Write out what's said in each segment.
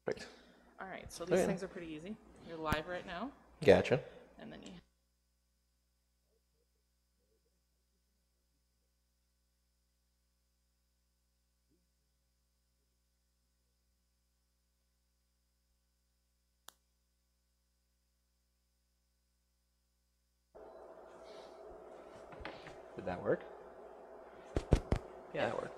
Perfect. All right, so these Okay. things are pretty easy. You're live right now, Gotcha. and then you. Did that work? Yeah. That worked.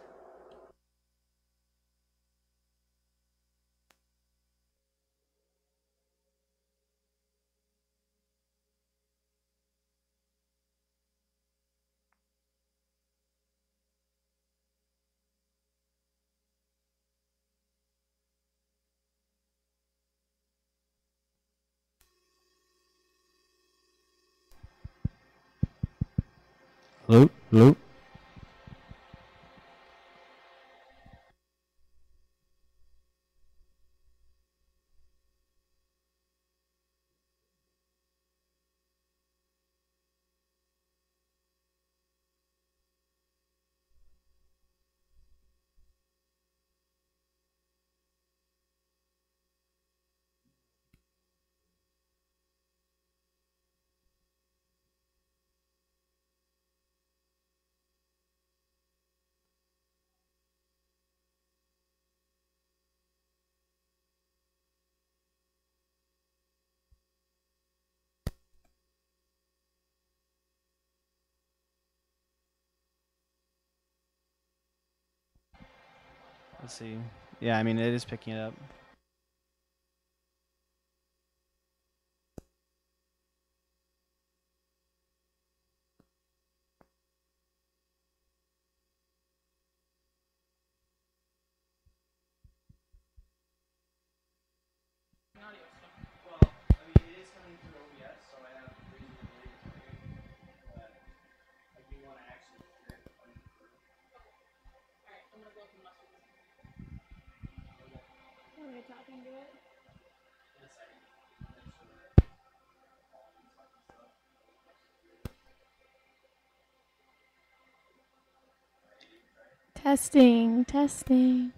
Hello? Hello? Let's see. Yeah, I mean, it is picking it up. Well, I mean, it is coming through OBS, so I have reason to believe it's working. But I do want to actually hear it coming through. All right, I'm gonna go through mustard. Want me to talk into it? In a second. Testing, testing.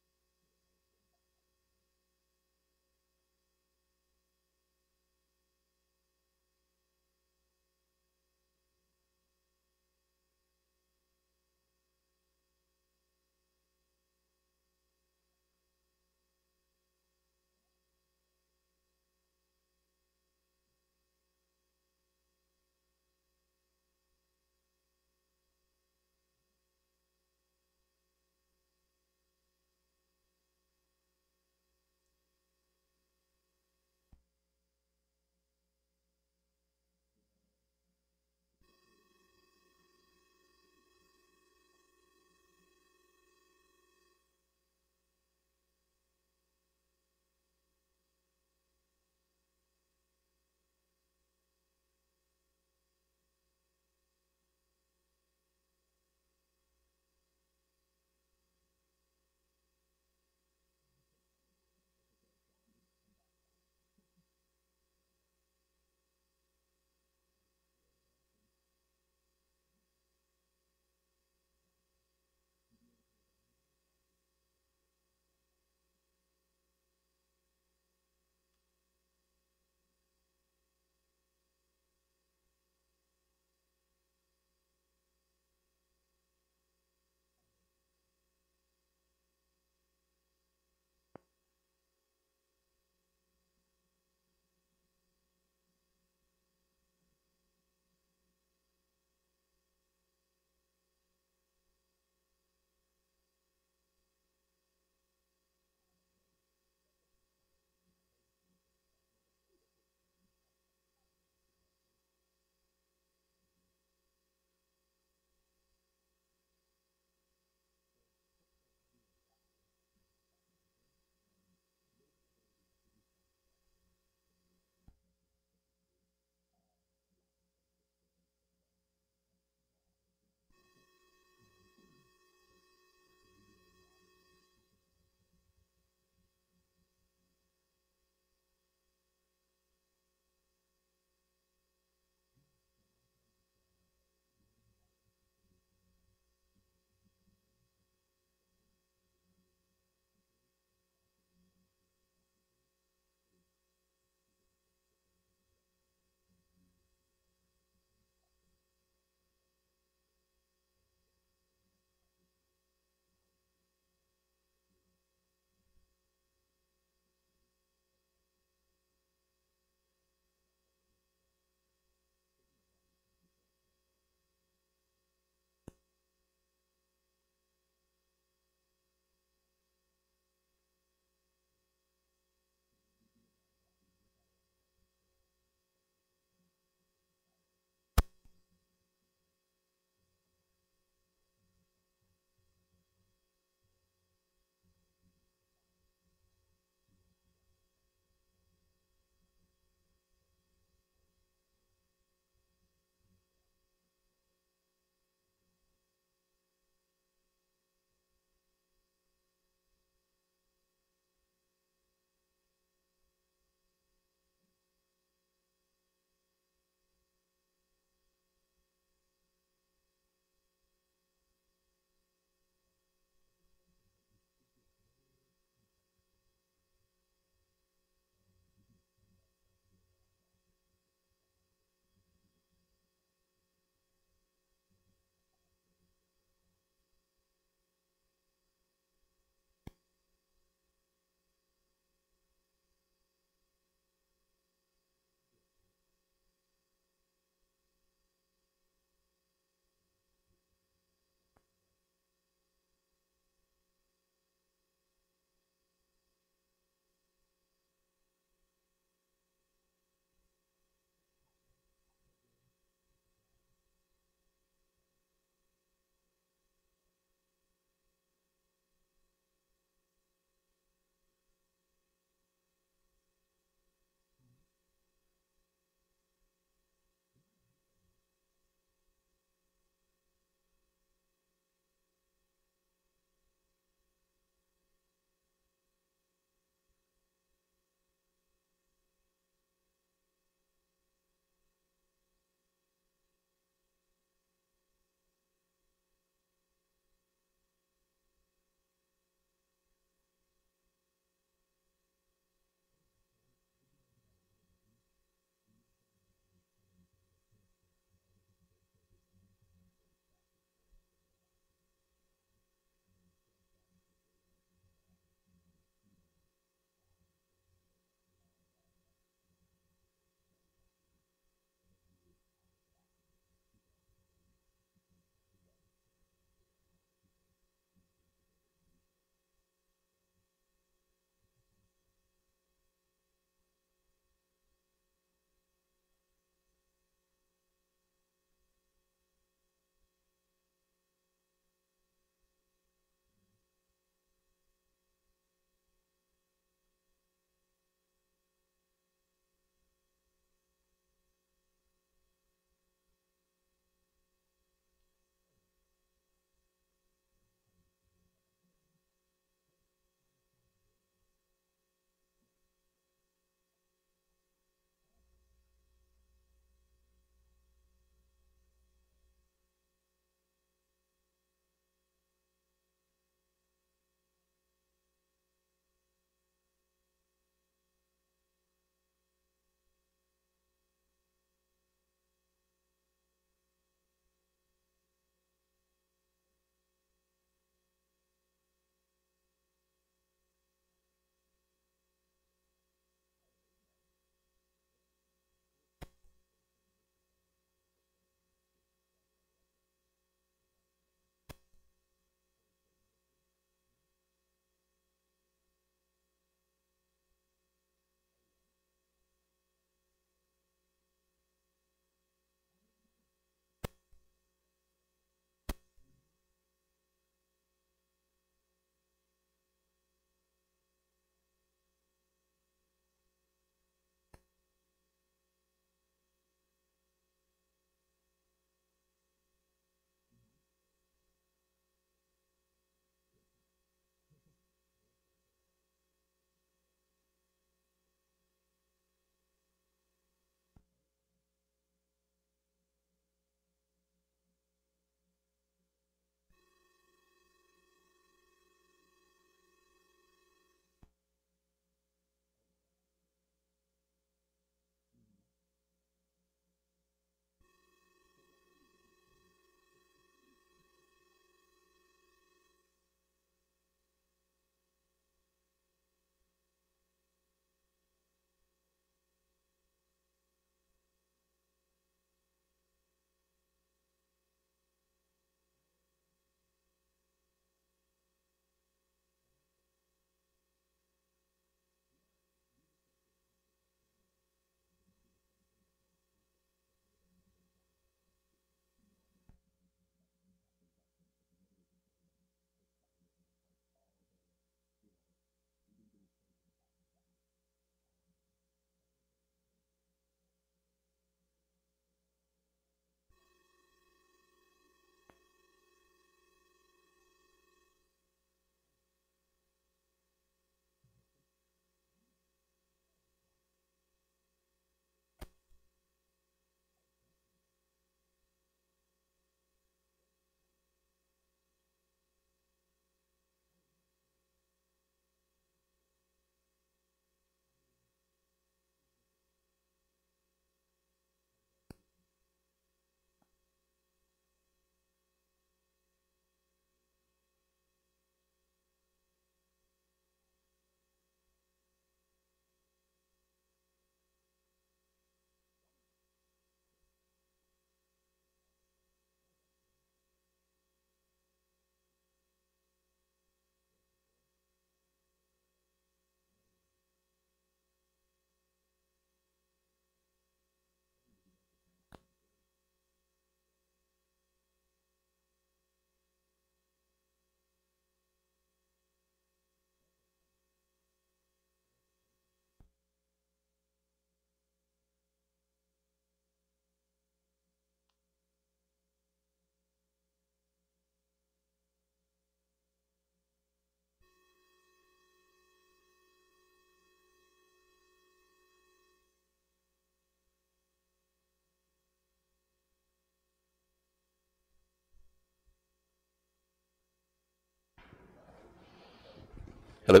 Hello?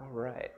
All right.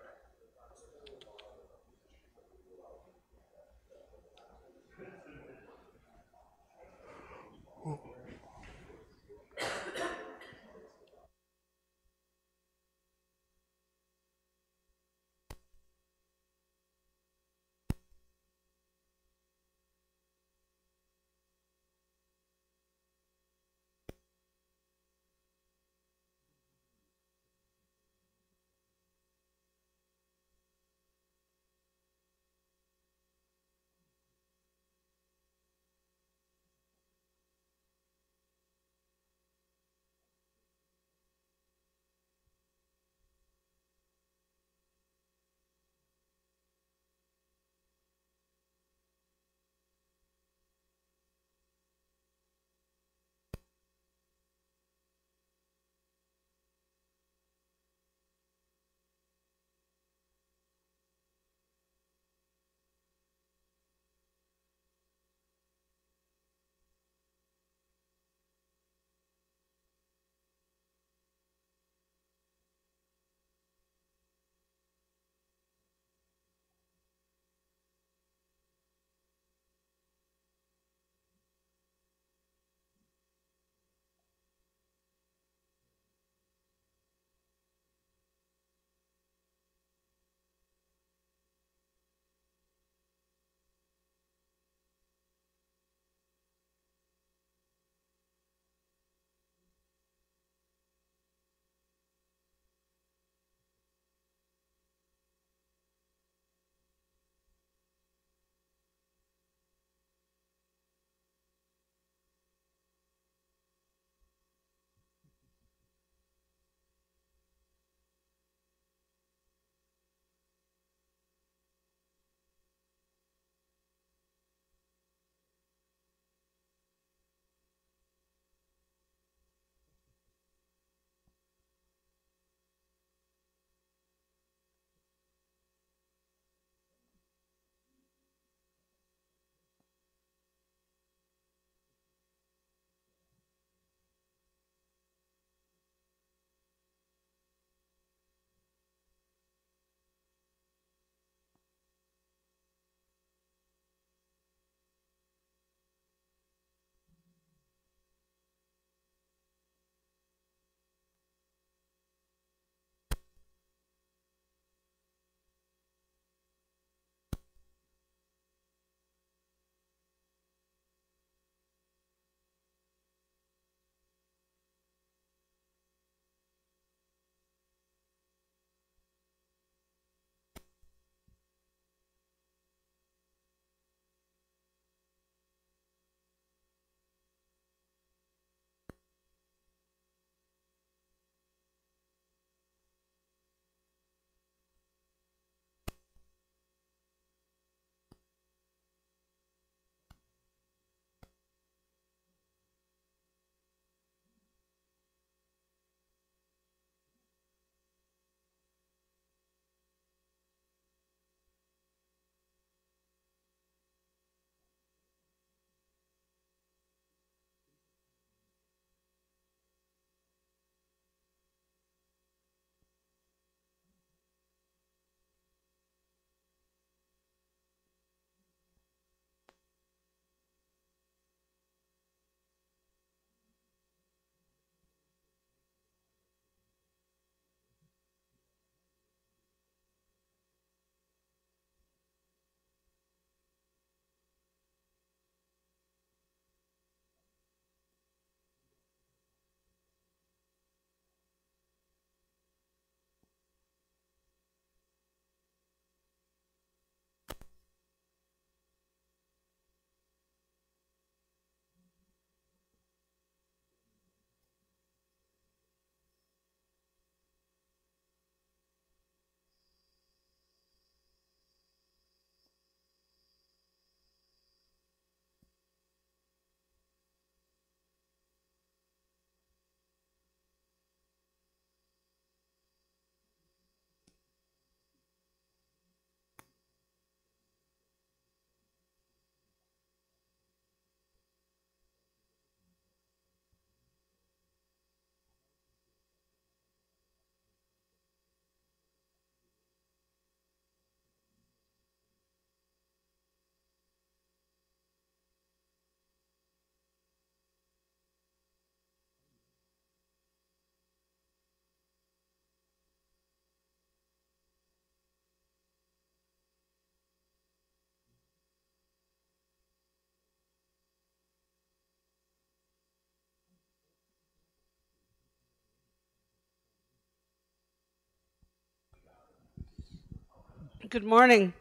Good morning.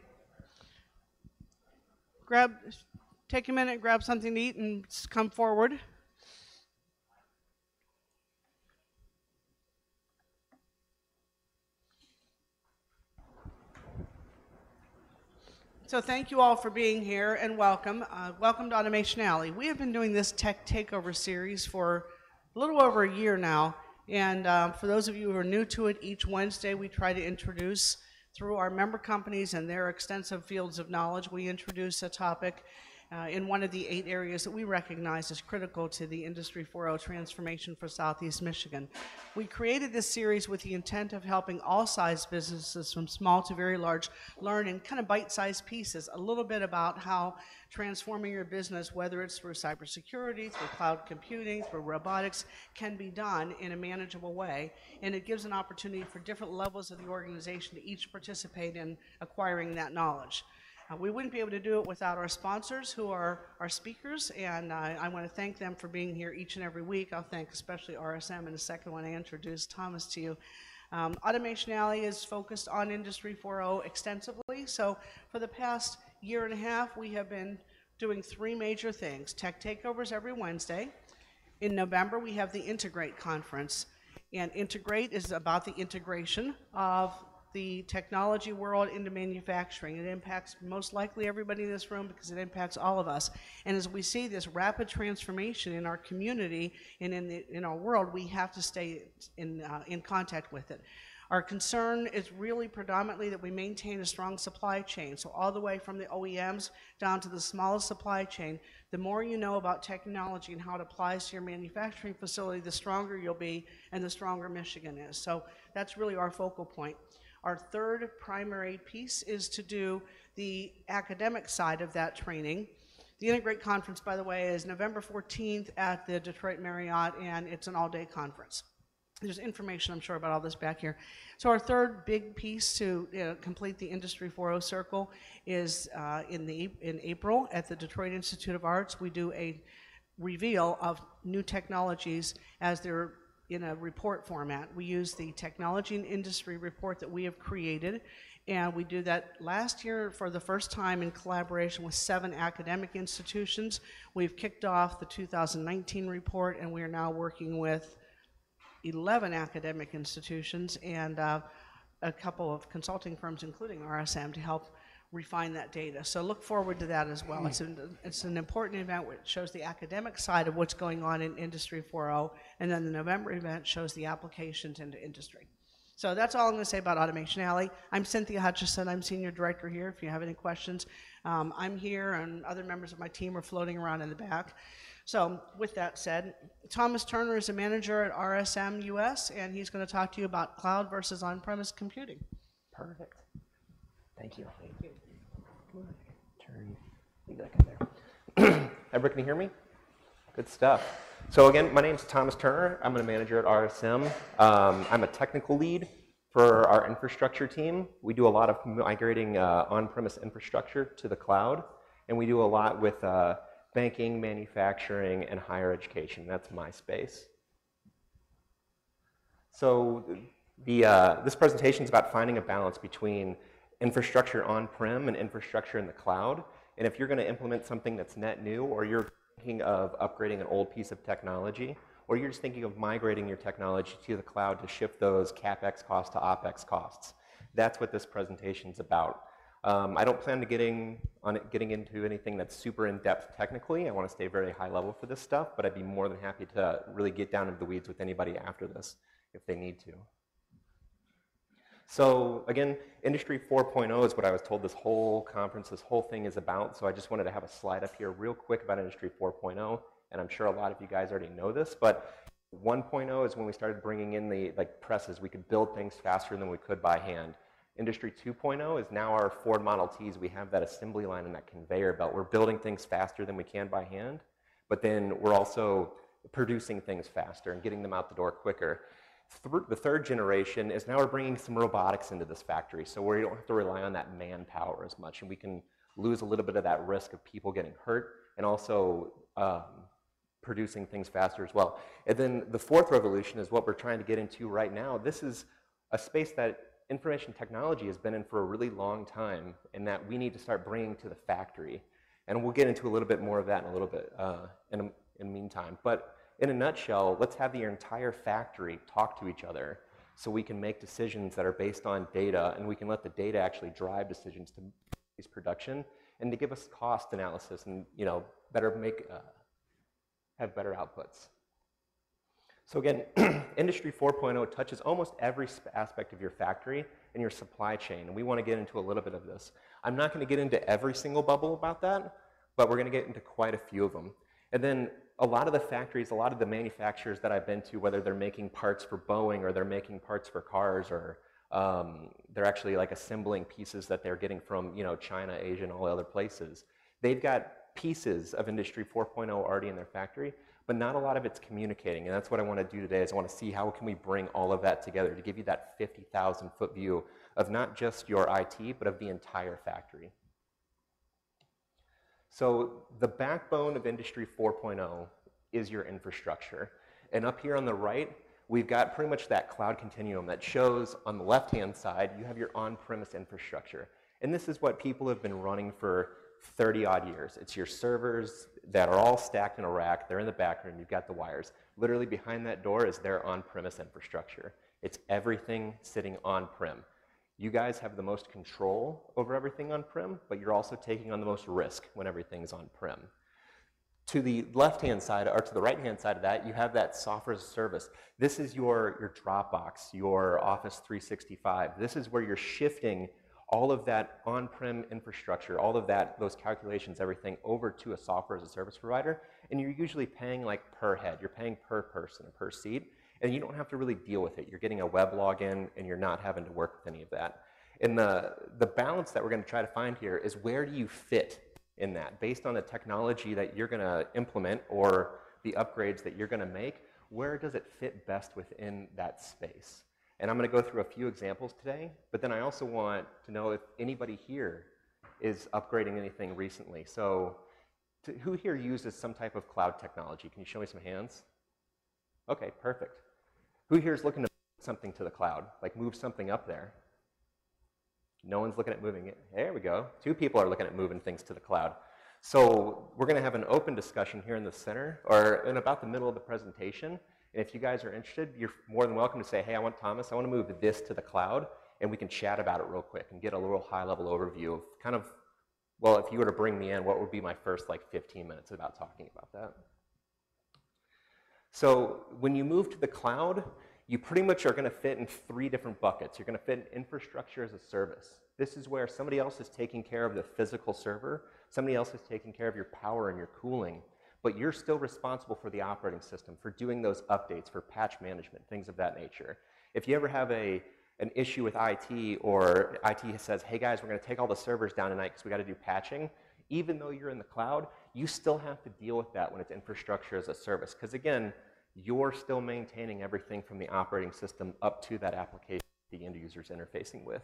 Take a minute, grab something to eat, and come forward. So thank you all for being here and welcome. Welcome to Automation Alley. We have been doing this Tech Takeover series for a little over a year now. And for those of you who are new to it, each Wednesday we try to introduce, through our member companies and their extensive fields of knowledge, we introduce a topic in one of the 8 areas that we recognize as critical to the Industry 4.0 transformation for Southeast Michigan. We created this series with the intent of helping all size businesses, from small to very large, learn in kind of bite-sized pieces a little bit about how transforming your business, whether it's through cybersecurity, through cloud computing, through robotics, can be done in a manageable way. And it gives an opportunity for different levels of the organization to each participate in acquiring that knowledge. We wouldn't be able to do it without our sponsors, who are our speakers, and I want to thank them for being here each and every week. I'll thank especially RSM in a second when I introduce Thomas to you. Automation Alley is focused on Industry 4.0 extensively, so for the past year and a half, we have been doing 3 major things. Tech Takeovers every Wednesday. In November, we have the Integrate Conference, and Integrate is about the integration of the technology world into manufacturing. It impacts most likely everybody in this room because it impacts all of us. And as we see this rapid transformation in our community and in our world, we have to stay in contact with it. Our concern is really predominantly that we maintain a strong supply chain. So all the way from the OEMs down to the smallest supply chain, the more you know about technology and how it applies to your manufacturing facility, the stronger you'll be and the stronger Michigan is. So that's really our focal point. Our third primary piece is to do the academic side of that training. The Integrate Conference, by the way, is November 14th at the Detroit Marriott, and it's an all-day conference. There's information, I'm sure, about all this back here. So our third big piece to complete the Industry 4.0 circle is in April at the Detroit Institute of Arts. We do a reveal of new technologies as they're in a report format. We use the technology and industry report that we have created, and we do that last year for the first time in collaboration with 7 academic institutions. We've kicked off the 2019 report, and we are now working with 11 academic institutions and a couple of consulting firms, including RSM, to help refine that data. So look forward to that as well. It's an important event which shows the academic side of what's going on in Industry 4.0, and then the November event shows the applications into industry. So that's all I'm going to say about Automation Alley. I'm Cynthia Hutchison. I'm Senior Director here. If you have any questions, I'm here, and other members of my team are floating around in the back. So with that said, Thomas Turner is a manager at RSM US, and he's going to talk to you about cloud versus on-premise computing. Perfect. Thank you. Thank you. Turn. Leave that in there. Everybody can hear me? Good stuff. So again, my name is Thomas Turner. I'm a manager at RSM. I'm a technical lead for our infrastructure team. We do a lot of migrating on-premise infrastructure to the cloud, and we do a lot with banking, manufacturing, and higher education. That's my space. So this presentation is about finding a balance between infrastructure on-prem and infrastructure in the cloud. And if you're going to implement something that's net new, or you're thinking of upgrading an old piece of technology, or you're just thinking of migrating your technology to the cloud to shift those CapEx costs to OpEx costs, that's what this presentation is about. I don't plan to getting into anything that's super in-depth technically. I want to stay very high level for this stuff, but I'd be more than happy to really get down into the weeds with anybody after this if they need to. So again, Industry 4.0 is what I was told this whole conference, this whole thing is about. So I just wanted to have a slide up here real quick about Industry 4.0. And I'm sure a lot of you guys already know this, but 1.0 is when we started bringing in the presses. We could build things faster than we could by hand. Industry 2.0 is now our Ford Model Ts. We have that assembly line and that conveyor belt. We're building things faster than we can by hand, but then we're also producing things faster and getting them out the door quicker. The third generation is now we're bringing some robotics into this factory, so we don't have to rely on that manpower as much, and we can lose a little bit of that risk of people getting hurt, and also producing things faster as well. And then the fourth revolution is what we're trying to get into right now. This is a space that information technology has been in for a really long time, and that we need to start bringing to the factory. And we'll get into a little bit more of that in a little bit in the meantime. But in a nutshell, let's have the entire factory talk to each other so we can make decisions that are based on data, and we can let the data actually drive decisions to increase production and to give us cost analysis and, you know, better make, have better outputs. So again, Industry 4.0 touches almost every aspect of your factory and your supply chain, and we want to get into a little bit of this. I'm not going to get into every single bubble about that, but we're going to get into quite a few of them. And then a lot of the factories, a lot of the manufacturers that I've been to, whether they're making parts for Boeing or they're making parts for cars, or they're actually like assembling pieces that they're getting from, you know, China, Asia, and all other places. They've got pieces of Industry 4.0 already in their factory, but not a lot of it's communicating. And that's what I want to do today, is I want to see how can we bring all of that together to give you that 50,000 foot view of not just your IT, but of the entire factory. So the backbone of Industry 4.0 is your infrastructure. And up here on the right, we've got pretty much that cloud continuum that shows on the left-hand side, you have your on-premise infrastructure. And this is what people have been running for 30-odd years. It's your servers that are all stacked in a rack. They're in the back room. You've got the wires. Literally behind that door is their on-premise infrastructure. It's everything sitting on-prem. You guys have the most control over everything on-prem, but you're also taking on the most risk when everything's on-prem. To the left-hand side, or to the right-hand side of that, you have that software as a service. This is your Dropbox, your Office 365. This is where you're shifting all of that on-prem infrastructure, all of that, those calculations, everything over to a software as a service provider, and you're usually paying like per head. You're paying per person, per seat, and you don't have to really deal with it. You're getting a web login, and you're not having to work with any of that. And the balance that we're going to try to find here is, where do you fit in that? Based on the technology that you're going to implement or the upgrades that you're going to make, where does it fit best within that space? And I'm going to go through a few examples today, but then I also want to know if anybody here is upgrading anything recently. So who here uses some type of cloud technology? Can you show me some hands? Okay, perfect. Who here is looking to move something to the cloud, like move something up there? No one's looking at moving it. There we go. 2 people are looking at moving things to the cloud. So we're going to have an open discussion here in the center, or in about the middle of the presentation. And if you guys are interested, you're more than welcome to say, hey, I want to move this to the cloud, and we can chat about it real quick and get a little high-level overview of kind of, well, if you were to bring me in, what would be my first like 15 minutes about talking about that? So when you move to the cloud, you pretty much are going to fit in 3 different buckets. You're going to fit in infrastructure as a service. This is where somebody else is taking care of the physical server, somebody else is taking care of your power and your cooling, but you're still responsible for the operating system, for doing those updates, for patch management, things of that nature. If you ever have an issue with IT, or IT says, hey guys, we're going to take all the servers down tonight because we got to do patching, even though you're in the cloud, you still have to deal with that when it's infrastructure as a service. Because again, you're still maintaining everything from the operating system up to that application the end user's interfacing with.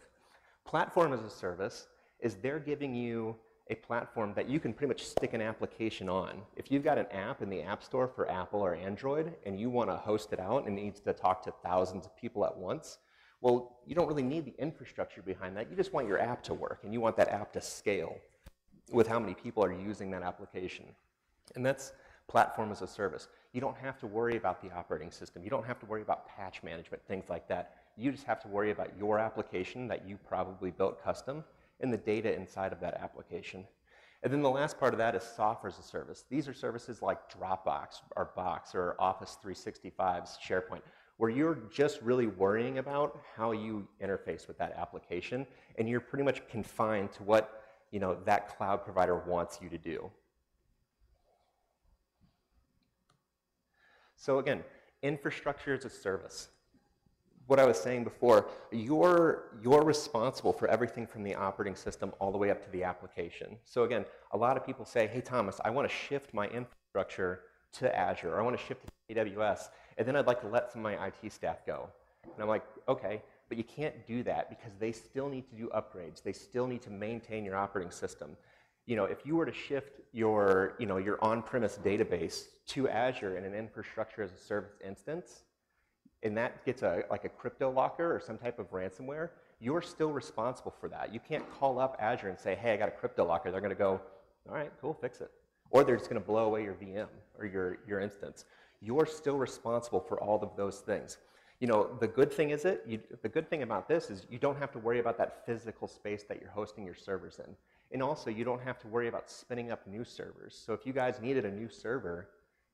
Platform as a service is they're giving you a platform that you can pretty much stick an application on. If you've got an app in the App Store for Apple or Android and you want to host it out and it needs to talk to thousands of people at once, well, you don't really need the infrastructure behind that. You just want your app to work, and you want that app to scale with how many people are using that application. And that's platform as a service. You don't have to worry about the operating system. You don't have to worry about patch management, things like that. You just have to worry about your application that you probably built custom and the data inside of that application. And then the last part of that is software as a service. These are services like Dropbox or Box or Office 365's SharePoint, where you're just really worrying about how you interface with that application, and you're pretty much confined to what, you know, that cloud provider wants you to do. So again, infrastructure as a service. What I was saying before, you're responsible for everything from the operating system all the way up to the application. So again, a lot of people say, hey Thomas, I want to shift my infrastructure to Azure, or I want to shift to AWS, and then I'd like to let some of my IT staff go. And I'm like, okay, but you can't do that because they still need to do upgrades. They still need to maintain your operating system. You know, if you were to shift your, your on-premise database to Azure in an infrastructure as a service instance, and that gets like a crypto locker or some type of ransomware, you're still responsible for that. You can't call up Azure and say, hey, I got a crypto locker. They're going to go, all right, cool, fix it. Or they're just going to blow away your VM or your instance. You're still responsible for all of those things. You know, the good thing the good thing about this is you don't have to worry about that physical space that you're hosting your servers in. And also, you don't have to worry about spinning up new servers. So if you guys needed a new server,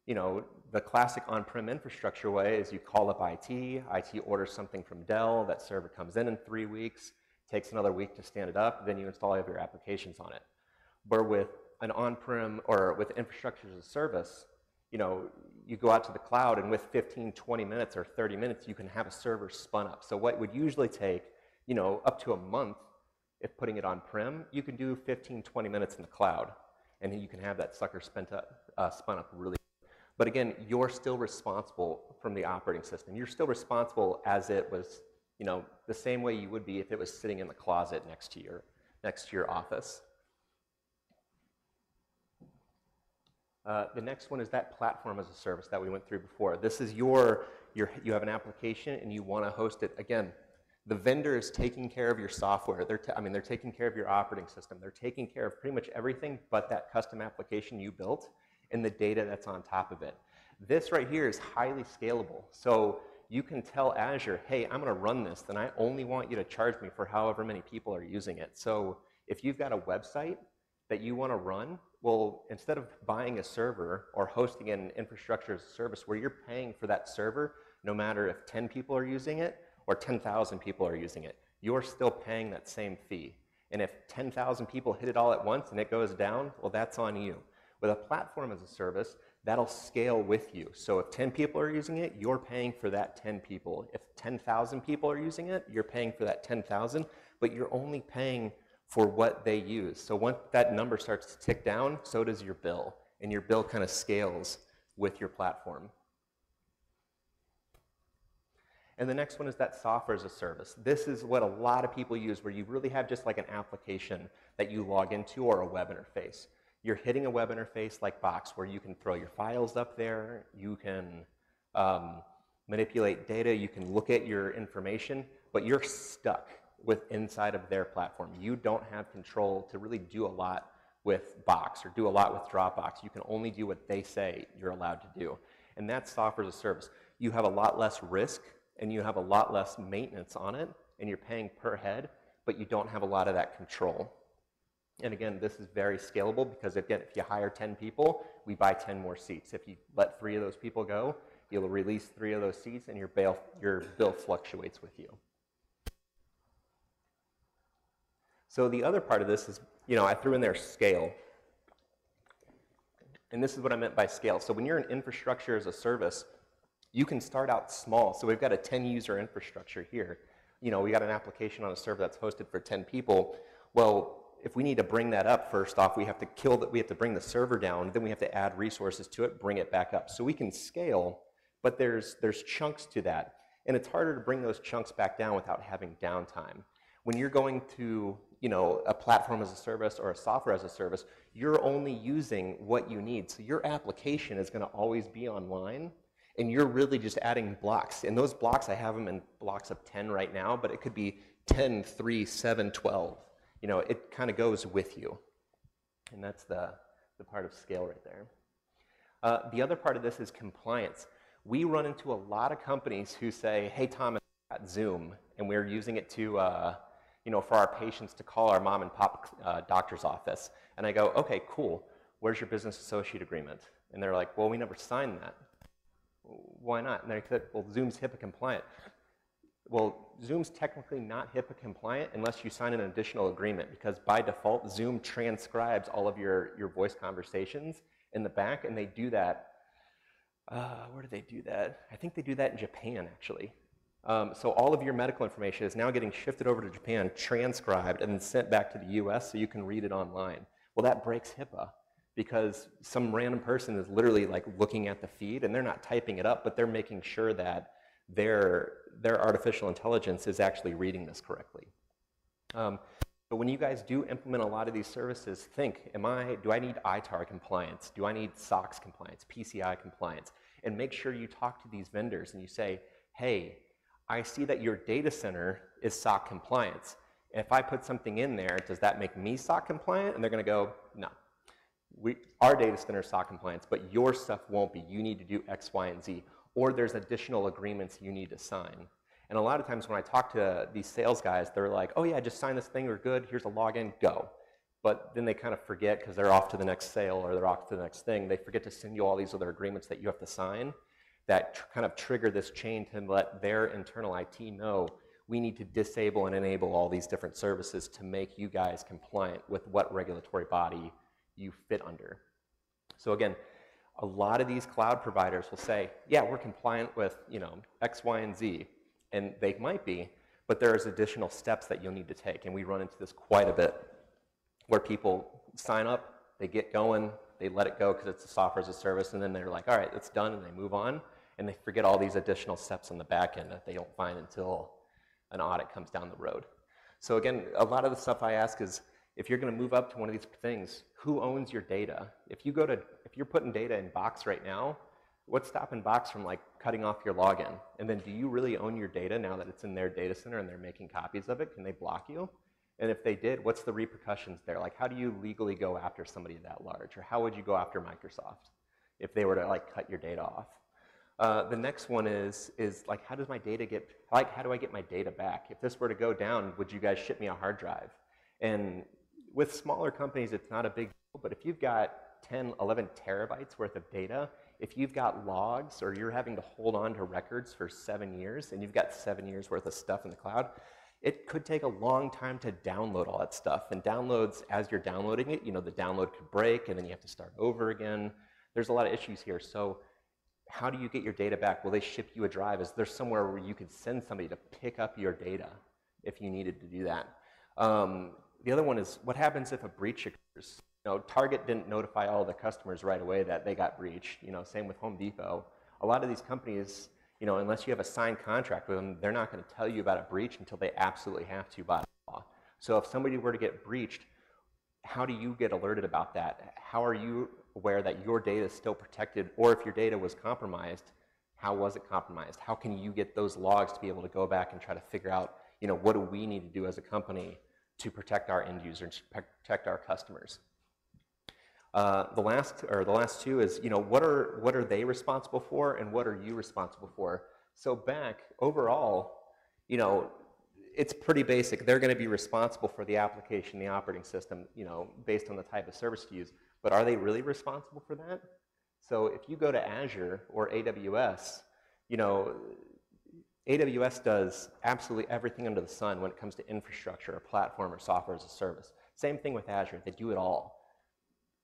you know, the classic on-prem infrastructure way is you call up IT orders something from Dell, that server comes in 3 weeks, takes another week to stand it up, then you install all of your applications on it. But with an on-prem or with infrastructure as a service, you know, you go out to the cloud and with 15, 20 minutes or 30 minutes, you can have a server spun up. So what would usually take, you know, up to a month, if putting it on-prem, you can do 15, 20 minutes in the cloud, and then you can have that sucker spun up really. But again, you're still responsible from the operating system. You're still responsible as it was, you know, the same way you would be if it was sitting in the closet next to your office. The next one is that platform as a service that we went through before. This is you have an application and you want to host it. Again, the vendor is taking care of your software. They're taking care of your operating system. They're taking care of pretty much everything but that custom application you built and the data that's on top of it. This right here is highly scalable. So you can tell Azure, hey, I'm going to run this, then I only want you to charge me for however many people are using it. So if you've got a website that you want to run, well, instead of buying a server or hosting an infrastructure as a service where you're paying for that server, no matter if 10 people are using it or 10,000 people are using it, you're still paying that same fee. And if 10,000 people hit it all at once and it goes down, well, that's on you. With a platform as a service, that'll scale with you. So if 10 people are using it, you're paying for that 10 people. If 10,000 people are using it, you're paying for that 10,000, but you're only paying for what they use. So once that number starts to tick down, so does your bill. And your bill kind of scales with your platform. And the next one is that software as a service. This is what a lot of people use, where you really have just like an application that you log into or a web interface. You're hitting a web interface like Box, where you can throw your files up there, you can manipulate data, you can look at your information, but you're stuck inside of their platform. You don't have control to really do a lot with Box or do a lot with Dropbox. You can only do what they say you're allowed to do. And that's software as a service. You have a lot less risk and you have a lot less maintenance on it, and you're paying per head, but you don't have a lot of that control. And again, this is very scalable because, again, if you hire 10 people, we buy 10 more seats. If you let 3 of those people go, you'll release 3 of those seats and your bill fluctuates with you. So the other part of this is, you know, I threw in there scale. And this is what I meant by scale. So when you're an infrastructure as a service, you can start out small. So we've got a 10-user infrastructure here. You know, we got an application on a server that's hosted for 10 people. Well, if we need to bring that up, first off, we have to bring the server down, then we have to add resources to it, bring it back up. So we can scale, but there's chunks to that. And it's harder to bring those chunks back down without having downtime. When you're going to, you know, a platform as a service or a software as a service, you're only using what you need. So your application is going to always be online, and you're really just adding blocks. And those blocks, I have them in blocks of 10 right now, but it could be 10, 3, 7, 12. You know, it kind of goes with you. And that's the part of scale right there. The other part of this is compliance. We run into a lot of companies who say, hey, Thomas, I got Zoom, and we're using it to, you know, for our patients to call our mom and pop doctor's office. And I go, okay, cool. Where's your business associate agreement? And they're like, well, we never signed that. Why not? And they said, well, Zoom's HIPAA compliant. Well, Zoom's technically not HIPAA compliant unless you sign an additional agreement, because by default, Zoom transcribes all of your voice conversations in the back, and they do that. Where do they do that? I think they do that in Japan, actually. So all of your medical information is now getting shifted over to Japan, transcribed, and then sent back to the US so you can read it online. Well, that breaks HIPAA, because some random person is literally like looking at the feed, and they're not typing it up, but they're making sure that their artificial intelligence is actually reading this correctly. But when you guys do implement a lot of these services, think, do I need ITAR compliance? Do I need SOX compliance, PCI compliance? And make sure you talk to these vendors and you say, hey, I see that your data center is SOC compliance. If I put something in there, does that make me SOC compliant? And they're going to go, no. Our data center is SOC compliance, but your stuff won't be. You need to do X, Y, and Z. Or there's additional agreements you need to sign. And a lot of times when I talk to these sales guys, they're like, oh yeah, just sign this thing, we're good, here's a login, go. But then they kind of forget, because they're off to the next sale or they're off to the next thing, they forget to send you all these other agreements that you have to sign that kind of trigger this chain to let their internal IT know we need to disable and enable all these different services to make you guys compliant with what regulatory body you fit under. So again, a lot of these cloud providers will say, yeah, we're compliant with, you know, X, Y, and Z. And they might be, but there's additional steps that you'll need to take. And we run into this quite a bit, where people sign up, they get going, they let it go because it's a software as a service, and then they're like, all right, it's done, and they move on. And they forget all these additional steps on the back end that they don't find until an audit comes down the road. So again, a lot of the stuff I ask is, if you're going to move up to one of these things, who owns your data? If you're putting data in Box right now, what's stopping Box from like cutting off your login? And then do you really own your data now that it's in their data center and they're making copies of it? Can they block you? And if they did, what's the repercussions there? Like, how do you legally go after somebody that large? Or how would you go after Microsoft if they were to like cut your data off? The next one is like, how do I get my data back? If this were to go down, would you guys ship me a hard drive? And with smaller companies, it's not a big deal, but if you've got 10, 11 terabytes worth of data, if you've got logs or you're having to hold on to records for 7 years and you've got 7 years worth of stuff in the cloud, it could take a long time to download all that stuff. And downloads, as you're downloading it, you know, the download could break and then you have to start over again. There's a lot of issues here. So how do you get your data back? Will they ship you a drive? Is there somewhere where you could send somebody to pick up your data if you needed to do that? The other one is, what happens if a breach occurs? You know, Target didn't notify all the customers right away that they got breached. You know, same with Home Depot. A lot of these companies, you know, unless you have a signed contract with them, they're not going to tell you about a breach until they absolutely have to by law. So if somebody were to get breached, how do you get alerted about that? How are you aware that your data is still protected? Or if your data was compromised, how was it compromised? How can you get those logs to be able to go back and try to figure out, you know, what do we need to do as a company to protect our end users, protect our customers? The last two is, you know, what are they responsible for and what are you responsible for? So back overall, you know, it's pretty basic. They're going to be responsible for the application, the operating system, you know, based on the type of service to use. But are they really responsible for that? So if you go to Azure or AWS, you know, AWS does absolutely everything under the sun when it comes to infrastructure, or platform, or software as a service. Same thing with Azure. They do it all.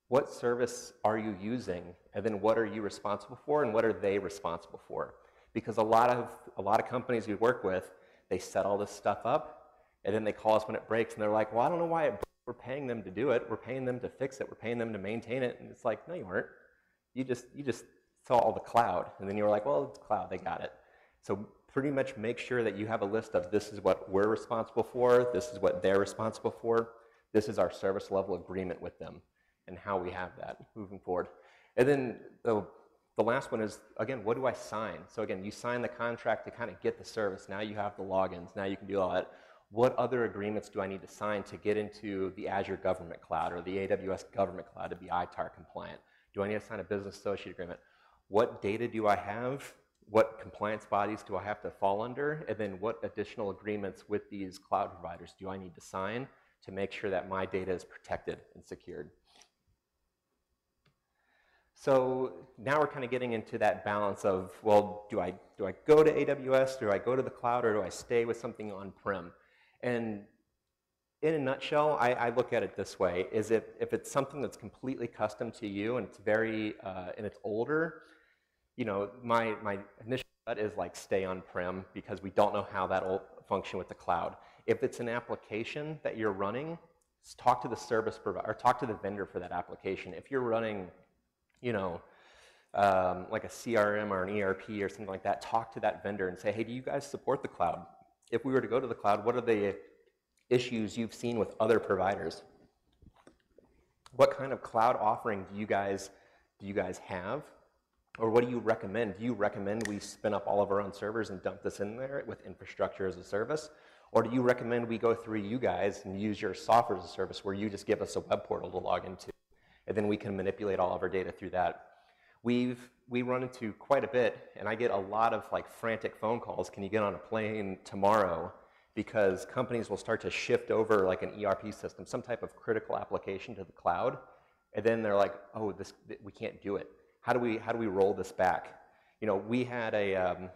What service are you using, and then what are you responsible for, and what are they responsible for? Because a lot of companies we work with, they set all this stuff up, and then they call us when it breaks, and they're like, well, I don't know why it broke. We're paying them to do it. We're paying them to fix it. We're paying them to maintain it. And it's like, no, you weren't. You just saw all the cloud, and then you were like, well, it's cloud. They got it. So pretty much make sure that you have a list of, this is what we're responsible for, this is what they're responsible for, this is our service level agreement with them, and how we have that moving forward. And then the last one is, again, what do I sign? So again, you sign the contract to kind of get the service. Now you have the logins. Now you can do all that. What other agreements do I need to sign to get into the Azure Government Cloud or the AWS Government Cloud to be ITAR compliant? Do I need to sign a business associate agreement? What data do I have? What compliance bodies do I have to fall under? And then what additional agreements with these cloud providers do I need to sign to make sure that my data is protected and secured? So now we're kind of getting into that balance of, well, do I go to AWS, do I go to the cloud, or do I stay with something on-prem? And in a nutshell, I look at it this way, is if it's something that's completely custom to you and it's very, and it's older, you know, my initial gut is like stay on-prem because we don't know how that'll function with the cloud. If it's an application that you're running, talk to the service provider, or talk to the vendor for that application. If you're running, you know, like a CRM or an ERP or something like that, talk to that vendor and say, hey, do you guys support the cloud? If we were to go to the cloud, what are the issues you've seen with other providers? What kind of cloud offering do you guys have? Or what do you recommend? Do you recommend we spin up all of our own servers and dump this in there with infrastructure as a service? Or do you recommend we go through you guys and use your software as a service where you just give us a web portal to log into, and then we can manipulate all of our data through that? We run into quite a bit, and I get a lot of like frantic phone calls. Can you get on a plane tomorrow? Because companies will start to shift over like an ERP system, some type of critical application to the cloud, and then they're like, oh, we can't do it. How do we roll this back? You know, we had a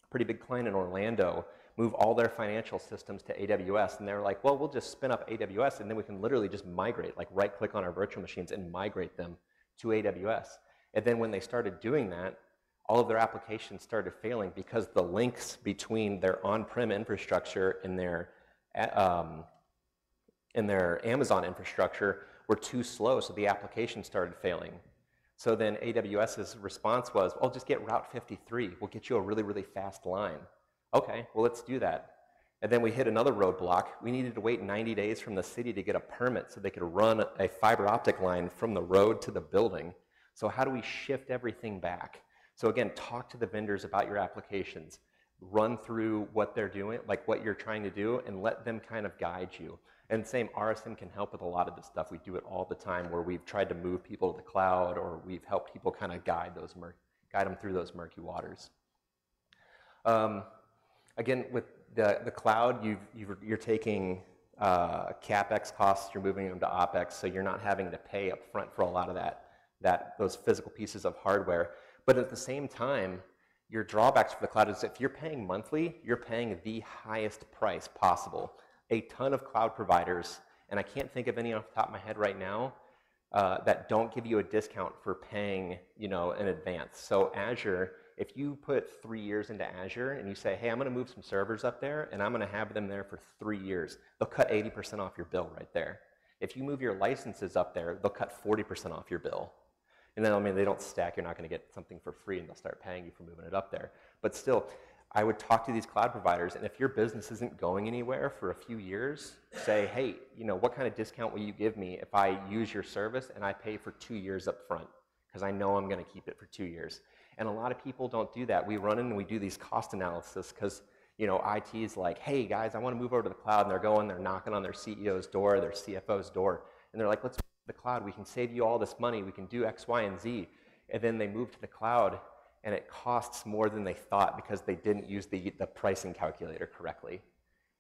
pretty big client in Orlando move all their financial systems to AWS, and they're like, well, we'll just spin up AWS, and then we can literally just migrate, like right-click on our virtual machines and migrate them to AWS. And then when they started doing that, all of their applications started failing because the links between their on-prem infrastructure and their Amazon infrastructure were too slow, so the application started failing. So then AWS's response was, well, just get Route 53. We'll get you a really, really fast line. Okay, well, let's do that. And then we hit another roadblock. We needed to wait 90 days from the city to get a permit so they could run a fiber optic line from the road to the building. So how do we shift everything back? So again, talk to the vendors about your applications. Run through what they're doing, like what you're trying to do, and let them kind of guide you. And same, RSM can help with a lot of this stuff. We do it all the time where we've tried to move people to the cloud, or we've helped people kind of guide them through those murky waters. Again, with the cloud, you're taking CapEx costs, you're moving them to OpEx, so you're not having to pay up front for a lot of those physical pieces of hardware. But at the same time, your drawbacks for the cloud is if you're paying monthly, you're paying the highest price possible. A ton of cloud providers, and I can't think of any off the top of my head right now, that don't give you a discount for paying, you know, in advance. So Azure, if you put 3 years into Azure and you say, hey, I'm going to move some servers up there and I'm going to have them there for 3 years, they'll cut 80% off your bill right there. If you move your licenses up there, they'll cut 40% off your bill. And then, I mean, they don't stack. You're not going to get something for free, and they'll start paying you for moving it up there. But still, I would talk to these cloud providers, and if your business isn't going anywhere for a few years, say, hey, you know, what kind of discount will you give me if I use your service and I pay for 2 years up front? Because I know I'm going to keep it for 2 years. And a lot of people don't do that. We run in and we do these cost analysis because, you know, IT is like, hey, guys, I want to move over to the cloud. And they're knocking on their CEO's door, their CFO's door. And they're like, let's move to the cloud. We can save you all this money. We can do X, Y, and Z. And then they move to the cloud, and it costs more than they thought because they didn't use the pricing calculator correctly.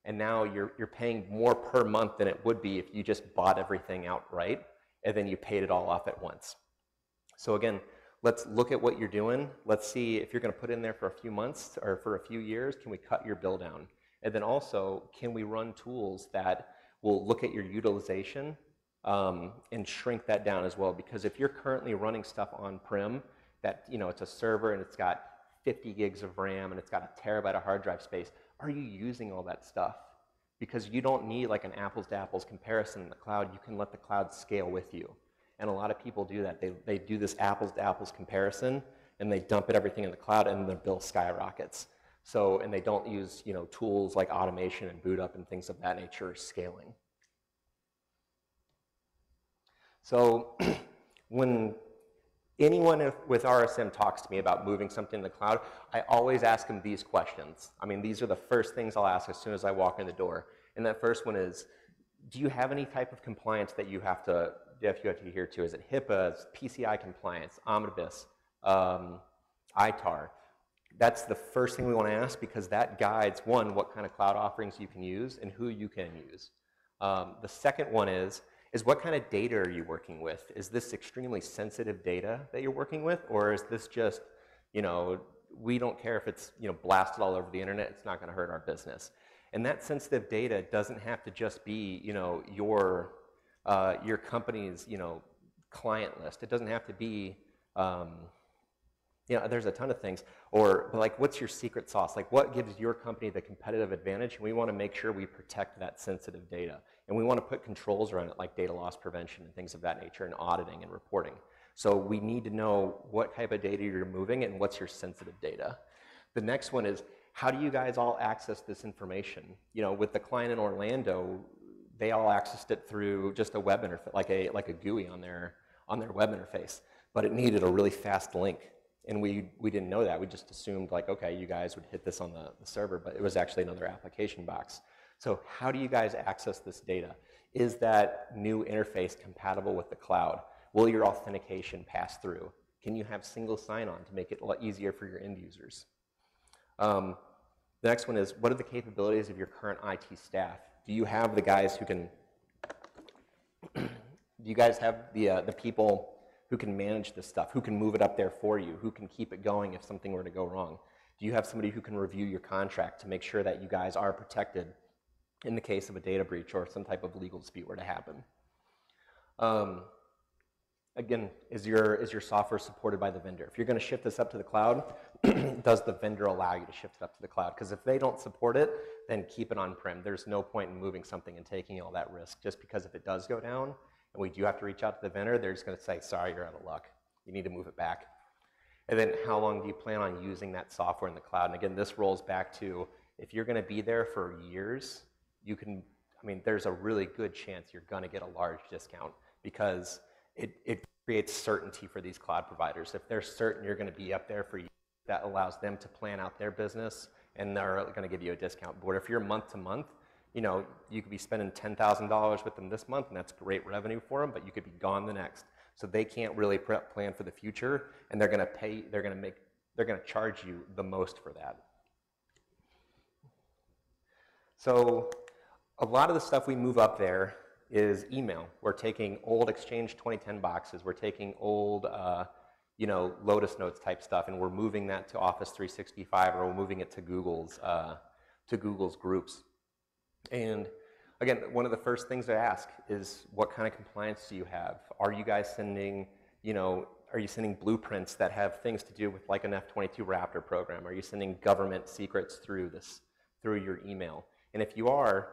And now you're paying more per month than it would be if you just bought everything outright, and then you paid it all off at once. So again, let's look at what you're doing. Let's see if you're going to put in there for a few months or for a few years, can we cut your bill down? And then also, can we run tools that will look at your utilization and shrink that down as well? Because if you're currently running stuff on-prem, that, you know, it's a server and it's got 50 gigs of RAM and it's got a terabyte of hard drive space, are you using all that stuff? Because you don't need like an apples to apples comparison in the cloud. You can let the cloud scale with you. And a lot of people do that. They do this apples to apples comparison and they dump everything in the cloud and their bill skyrockets. So, and they don't use, you know, tools like automation and boot up and things of that nature, scaling. So when anyone with RSM talks to me about moving something in the cloud, I always ask them these questions. I mean, these are the first things I'll ask as soon as I walk in the door. And that first one is, do you have any type of compliance that you have to adhere to? Is it HIPAA, PCI compliance, Omnibus, ITAR? That's the first thing we want to ask because that guides, one, what kind of cloud offerings you can use and who you can use. The second one is what kind of data are you working with? Is this extremely sensitive data that you're working with, or is this just, you know, we don't care if it's, you know, blasted all over the internet, it's not going to hurt our business. And that sensitive data doesn't have to just be, you know, your company's, you know, client list. It doesn't have to be, you know, there's a ton of things. Or like, what's your secret sauce? Like, what gives your company the competitive advantage? And we want to make sure we protect that sensitive data. And we want to put controls around it, like data loss prevention and things of that nature, and auditing and reporting. So we need to know what type of data you're moving and what's your sensitive data. The next one is, how do you guys all access this information? You know, with the client in Orlando, they all accessed it through just a web interface, like a GUI on their web interface. But it needed a really fast link. And we didn't know that. We just assumed like, okay, you guys would hit this on the server, but it was actually another application box. So how do you guys access this data? Is that new interface compatible with the cloud? Will your authentication pass through? Can you have single sign-on to make it a lot easier for your end users? The next one is, what are the capabilities of your current IT staff? Do you have the guys who can, do you guys have the people who can manage this stuff, who can move it up there for you, who can keep it going if something were to go wrong? Do you have somebody who can review your contract to make sure that you guys are protected in the case of a data breach or some type of legal dispute were to happen? Again, is your software supported by the vendor? If you're going to shift this up to the cloud, does the vendor allow you to shift it up to the cloud? Because if they don't support it, then keep it on-prem. There's no point in moving something and taking all that risk, just because if it does go down and we do have to reach out to the vendor, they're just going to say, sorry, you're out of luck. You need to move it back. And then how long do you plan on using that software in the cloud? And again, this rolls back to, if you're going to be there for years, you can, I mean, there's a really good chance you're going to get a large discount, because it creates certainty for these cloud providers. If they're certain you're going to be up there for years, that allows them to plan out their business, and they're going to give you a discount. But if you're month to month, you know, you could be spending $10,000 with them this month, and that's great revenue for them, but you could be gone the next. So they can't really plan for the future, and they're going to pay, they're going to charge you the most for that. So a lot of the stuff we move up there is email. We're taking old Exchange 2010 boxes. We're taking old, you know, Lotus Notes type stuff, and we're moving that to Office 365, or we're moving it to Google's groups. And again, one of the first things I ask is, what kind of compliance do you have? Are you guys sending, you know, are you sending blueprints that have things to do with like an F-22 Raptor program? Are you sending government secrets through your email? And if you are,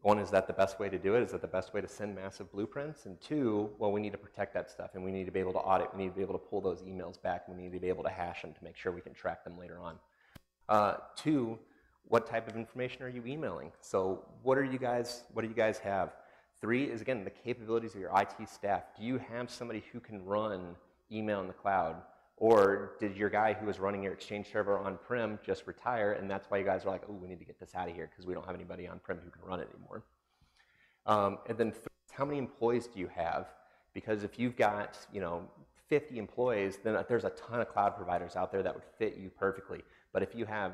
one, is that the best way to do it? Is that the best way to send massive blueprints? And two, well, we need to protect that stuff, and we need to be able to audit. We need to be able to pull those emails back, and we need to be able to hash them to make sure we can track them later on. Two, what type of information are you emailing? So what do you guys have? Three is, again, the capabilities of your IT staff. Do you have somebody who can run email in the cloud? Or did your guy who was running your Exchange server on-prem just retire, and that's why you guys are like, oh, we need to get this out of here because we don't have anybody on-prem who can run it anymore? And then how many employees do you have? Because if you've got, you know, 50 employees, then there's a ton of cloud providers out there that would fit you perfectly. But if you have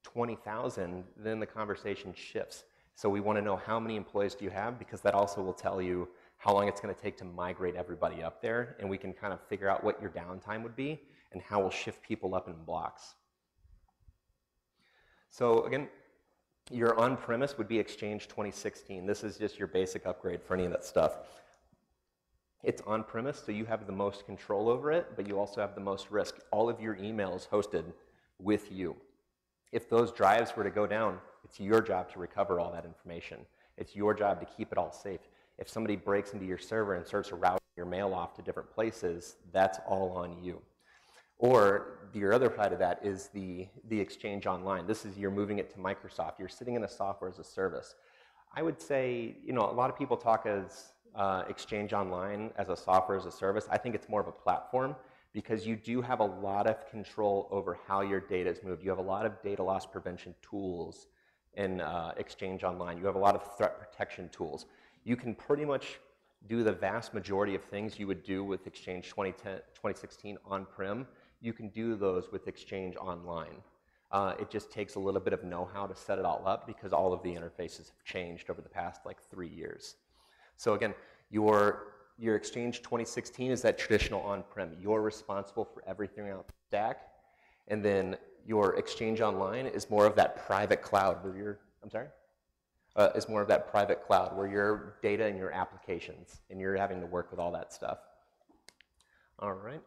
20,000, then the conversation shifts. So we want to know, how many employees do you have, because that also will tell you how long it's going to take to migrate everybody up there, and we can kind of figure out what your downtime would be and how we'll shift people up in blocks. So again, your on-premise would be Exchange 2016. This is just your basic upgrade for any of that stuff. It's on-premise, so you have the most control over it, but you also have the most risk. All of your emails hosted with you. If those drives were to go down, it's your job to recover all that information. It's your job to keep it all safe. If somebody breaks into your server and starts to route your mail off to different places, that's all on you. Or your other side of that is the Exchange Online. This is, you're moving it to Microsoft. You're sitting in a software as a service. I would say, you know, a lot of people talk as Exchange Online as a software as a service. I think it's more of a platform, because you do have a lot of control over how your data is moved. You have a lot of data loss prevention tools in Exchange Online. You have a lot of threat protection tools. You can pretty much do the vast majority of things you would do with Exchange 2016 on-prem. You can do those with Exchange Online. It just takes a little bit of know-how to set it all up, because all of the interfaces have changed over the past like 3 years. So again, your Exchange 2016 is that traditional on-prem. You're responsible for everything out the stack. And then your Exchange Online is more of that private cloud where you're, is more of that private cloud where your data and your applications, and you're having to work with all that stuff. All right.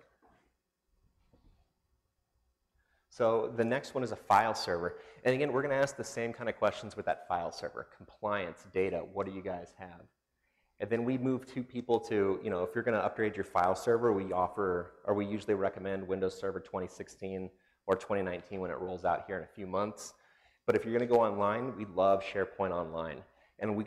So the next one is a file server. And again, we're going to ask the same kind of questions with that file server. Compliance, data, what do you guys have? And then we move two people to, you know, if you're going to upgrade your file server, we offer, or we usually recommend Windows Server 2016 or 2019 when it rolls out here in a few months. But if you're going to go online, we love SharePoint Online. And we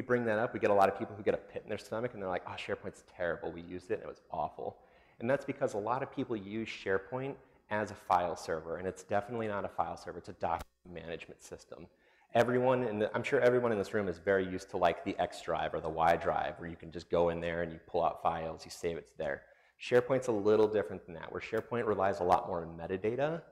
bring that up, we get a lot of people who get a pit in their stomach, and they're like, oh, SharePoint's terrible. We used it, and it was awful. And that's because a lot of people use SharePoint as a file server, and it's definitely not a file server. It's a document management system. I'm sure everyone in this room is very used to like the X drive or the Y drive, where you can just go in there and you pull out files, you save it to there. SharePoint's a little different than that, where SharePoint relies a lot more on metadata,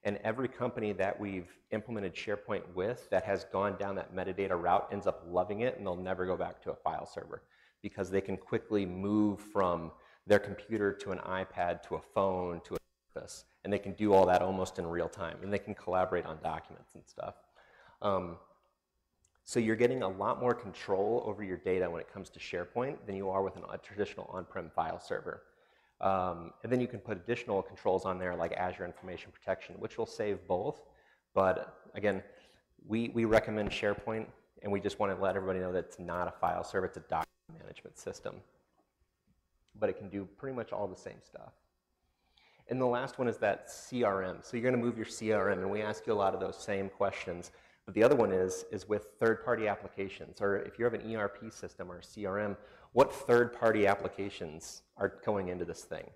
and every company that we've implemented SharePoint with that has gone down that metadata route ends up loving it, and they'll never go back to a file server because they can quickly move from their computer to an iPad to a phone to a Surface, and they can do all that almost in real time, and they can collaborate on documents and stuff. So you're getting a lot more control over your data when it comes to SharePoint than you are with a traditional on-prem file server. And then you can put additional controls on there like Azure Information Protection, which will save both. But again, we recommend SharePoint, and we just want to let everybody know that it's not a file server, it's a document management system. But it can do pretty much all the same stuff. And the last one is that CRM. So you're going to move your CRM, and we ask you a lot of those same questions. But the other one is with third-party applications, or if you have an ERP system or a CRM, what third-party applications are going into this thing?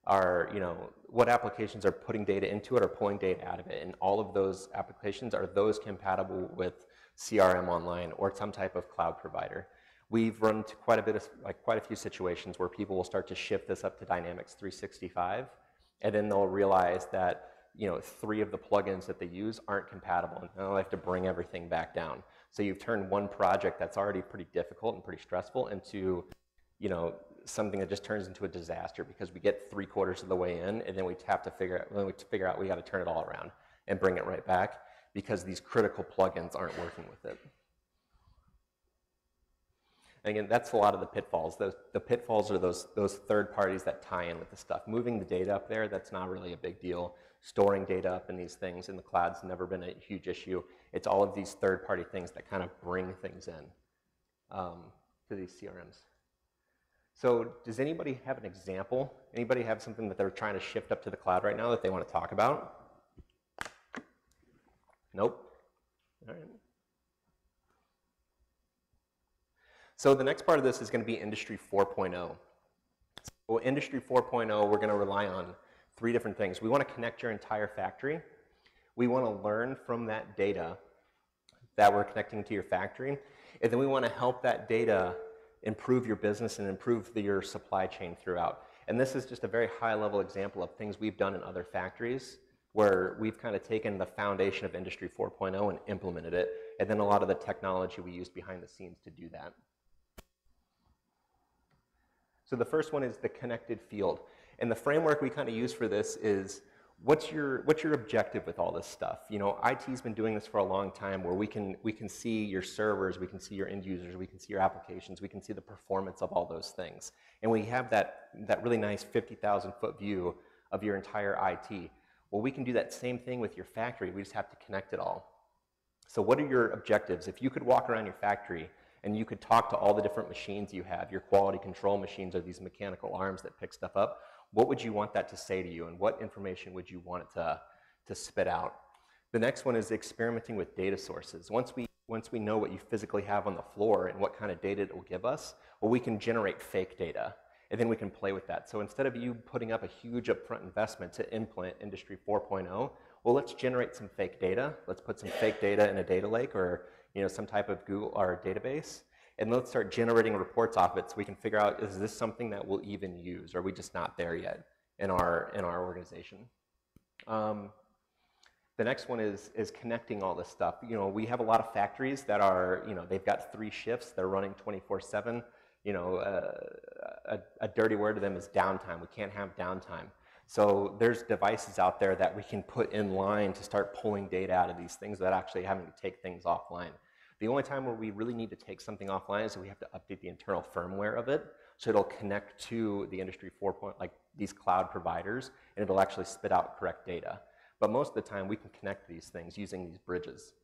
What applications are putting data into it or pulling data out of it? And all of those applications, are those compatible with CRM Online or some type of cloud provider? We've run into quite a few situations where people will start to shift this up to Dynamics 365, and then they'll realize that 3 of the plugins that they use aren't compatible, and now they have to bring everything back down. So you've turned one project that's already pretty difficult and pretty stressful into, something that just turns into a disaster because we get 3/4 of the way in, and then we have to figure out we got to turn it all around and bring it right back because these critical plugins aren't working with it. And again, that's a lot of the pitfalls. The pitfalls are those third parties that tie in with the stuff. Moving the data up there, that's not really a big deal. Storing data up in these things in the cloud's never been a huge issue. It's all of these third-party things that kind of bring things in to these CRMs. So does anybody have an example? Anybody have something that they're trying to shift up to the cloud right now that they want to talk about? Nope. All right. So the next part of this is going to be Industry 4.0. So Industry 4.0, we're going to rely on 3 different things. We want to connect your entire factory. We want to learn from that data that we're connecting to your factory. And then we want to help that data improve your business and improve your supply chain throughout. And this is just a very high-level example of things we've done in other factories where we've kind of taken the foundation of Industry 4.0 and implemented it, and then a lot of the technology we used behind the scenes to do that. So the first one is the connected field. And the framework we kind of use for this is, what's your objective with all this stuff? IT's been doing this for a long time where we can see your servers, we can see your end users, we can see your applications, we can see the performance of all those things. And we have that really nice 50,000-foot view of your entire IT. Well, we can do that same thing with your factory. We just have to connect it all. So what are your objectives? If you could walk around your factory and you could talk to all the different machines you have, your quality control machines are these mechanical arms that pick stuff up, what would you want that to say to you, and what information would you want it to spit out? The next one is experimenting with data sources. Once we know what you physically have on the floor and what kind of data it will give us, well, we can generate fake data, and then we can play with that. So instead of you putting up a huge upfront investment to implement Industry 4.0, well, let's generate some fake data. Let's put some fake data in a data lake or some type of Google or database, and let's start generating reports off it so we can figure out, is this something that we'll even use, or are we just not there yet in our organization? The next one is connecting all this stuff. We have a lot of factories that are, they've got 3 shifts, they're running 24/7. A dirty word to them is downtime. We can't have downtime. So there's devices out there that we can put in line to start pulling data out of these things without actually having to take things offline. The only time where we really need to take something offline is if we have to update the internal firmware of it, so it'll connect to the Industry 4.0, like these cloud providers, and it'll actually spit out correct data. But most of the time, we can connect these things using these bridges.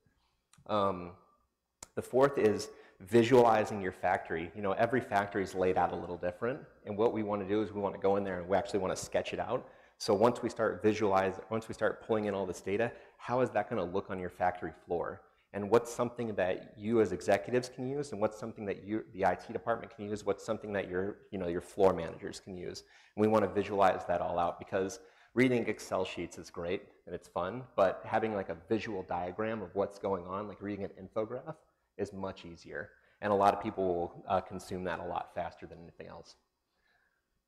The fourth is visualizing your factory. Every factory is laid out a little different, and what we want to do is we want to go in there and we actually want to sketch it out. So once we start pulling in all this data, how is that going to look on your factory floor? And what's something that you as executives can use, and what's something that the IT department can use, what's something that your floor managers can use. And we want to visualize that all out, because Reading Excel sheets is great and it's fun, but having like a visual diagram of what's going on, like reading an infograph, is much easier. And a lot of people will consume that a lot faster than anything else.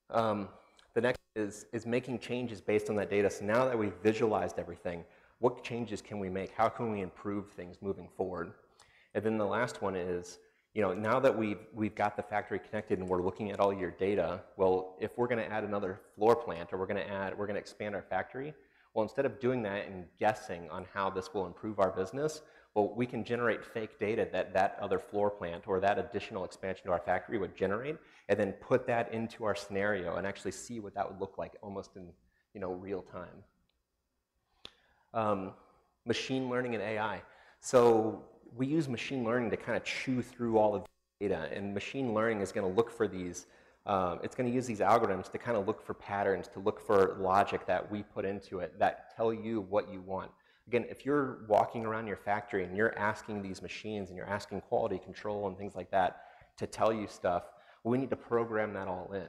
The next is making changes based on that data. So now that we've visualized everything, what changes can we make? How can we improve things moving forward? And then the last one is, now that we've got the factory connected and we're looking at all your data, well, if we're going to add another floor plant or we're going to expand our factory, well, instead of doing that and guessing on how this will improve our business, well, we can generate fake data that other floor plant or that additional expansion to our factory would generate, and then put that into our scenario and actually see what that would look like almost in real time. Machine learning and AI. So we use machine learning to kind of chew through all of the data, and machine learning is going to look for these, it's going to use these algorithms to kind of look for patterns, to look for logic that we put into it that tell you what you want. Again, if you're walking around your factory and you're asking these machines and you're asking quality control and things like that to tell you stuff, well, we need to program that all in.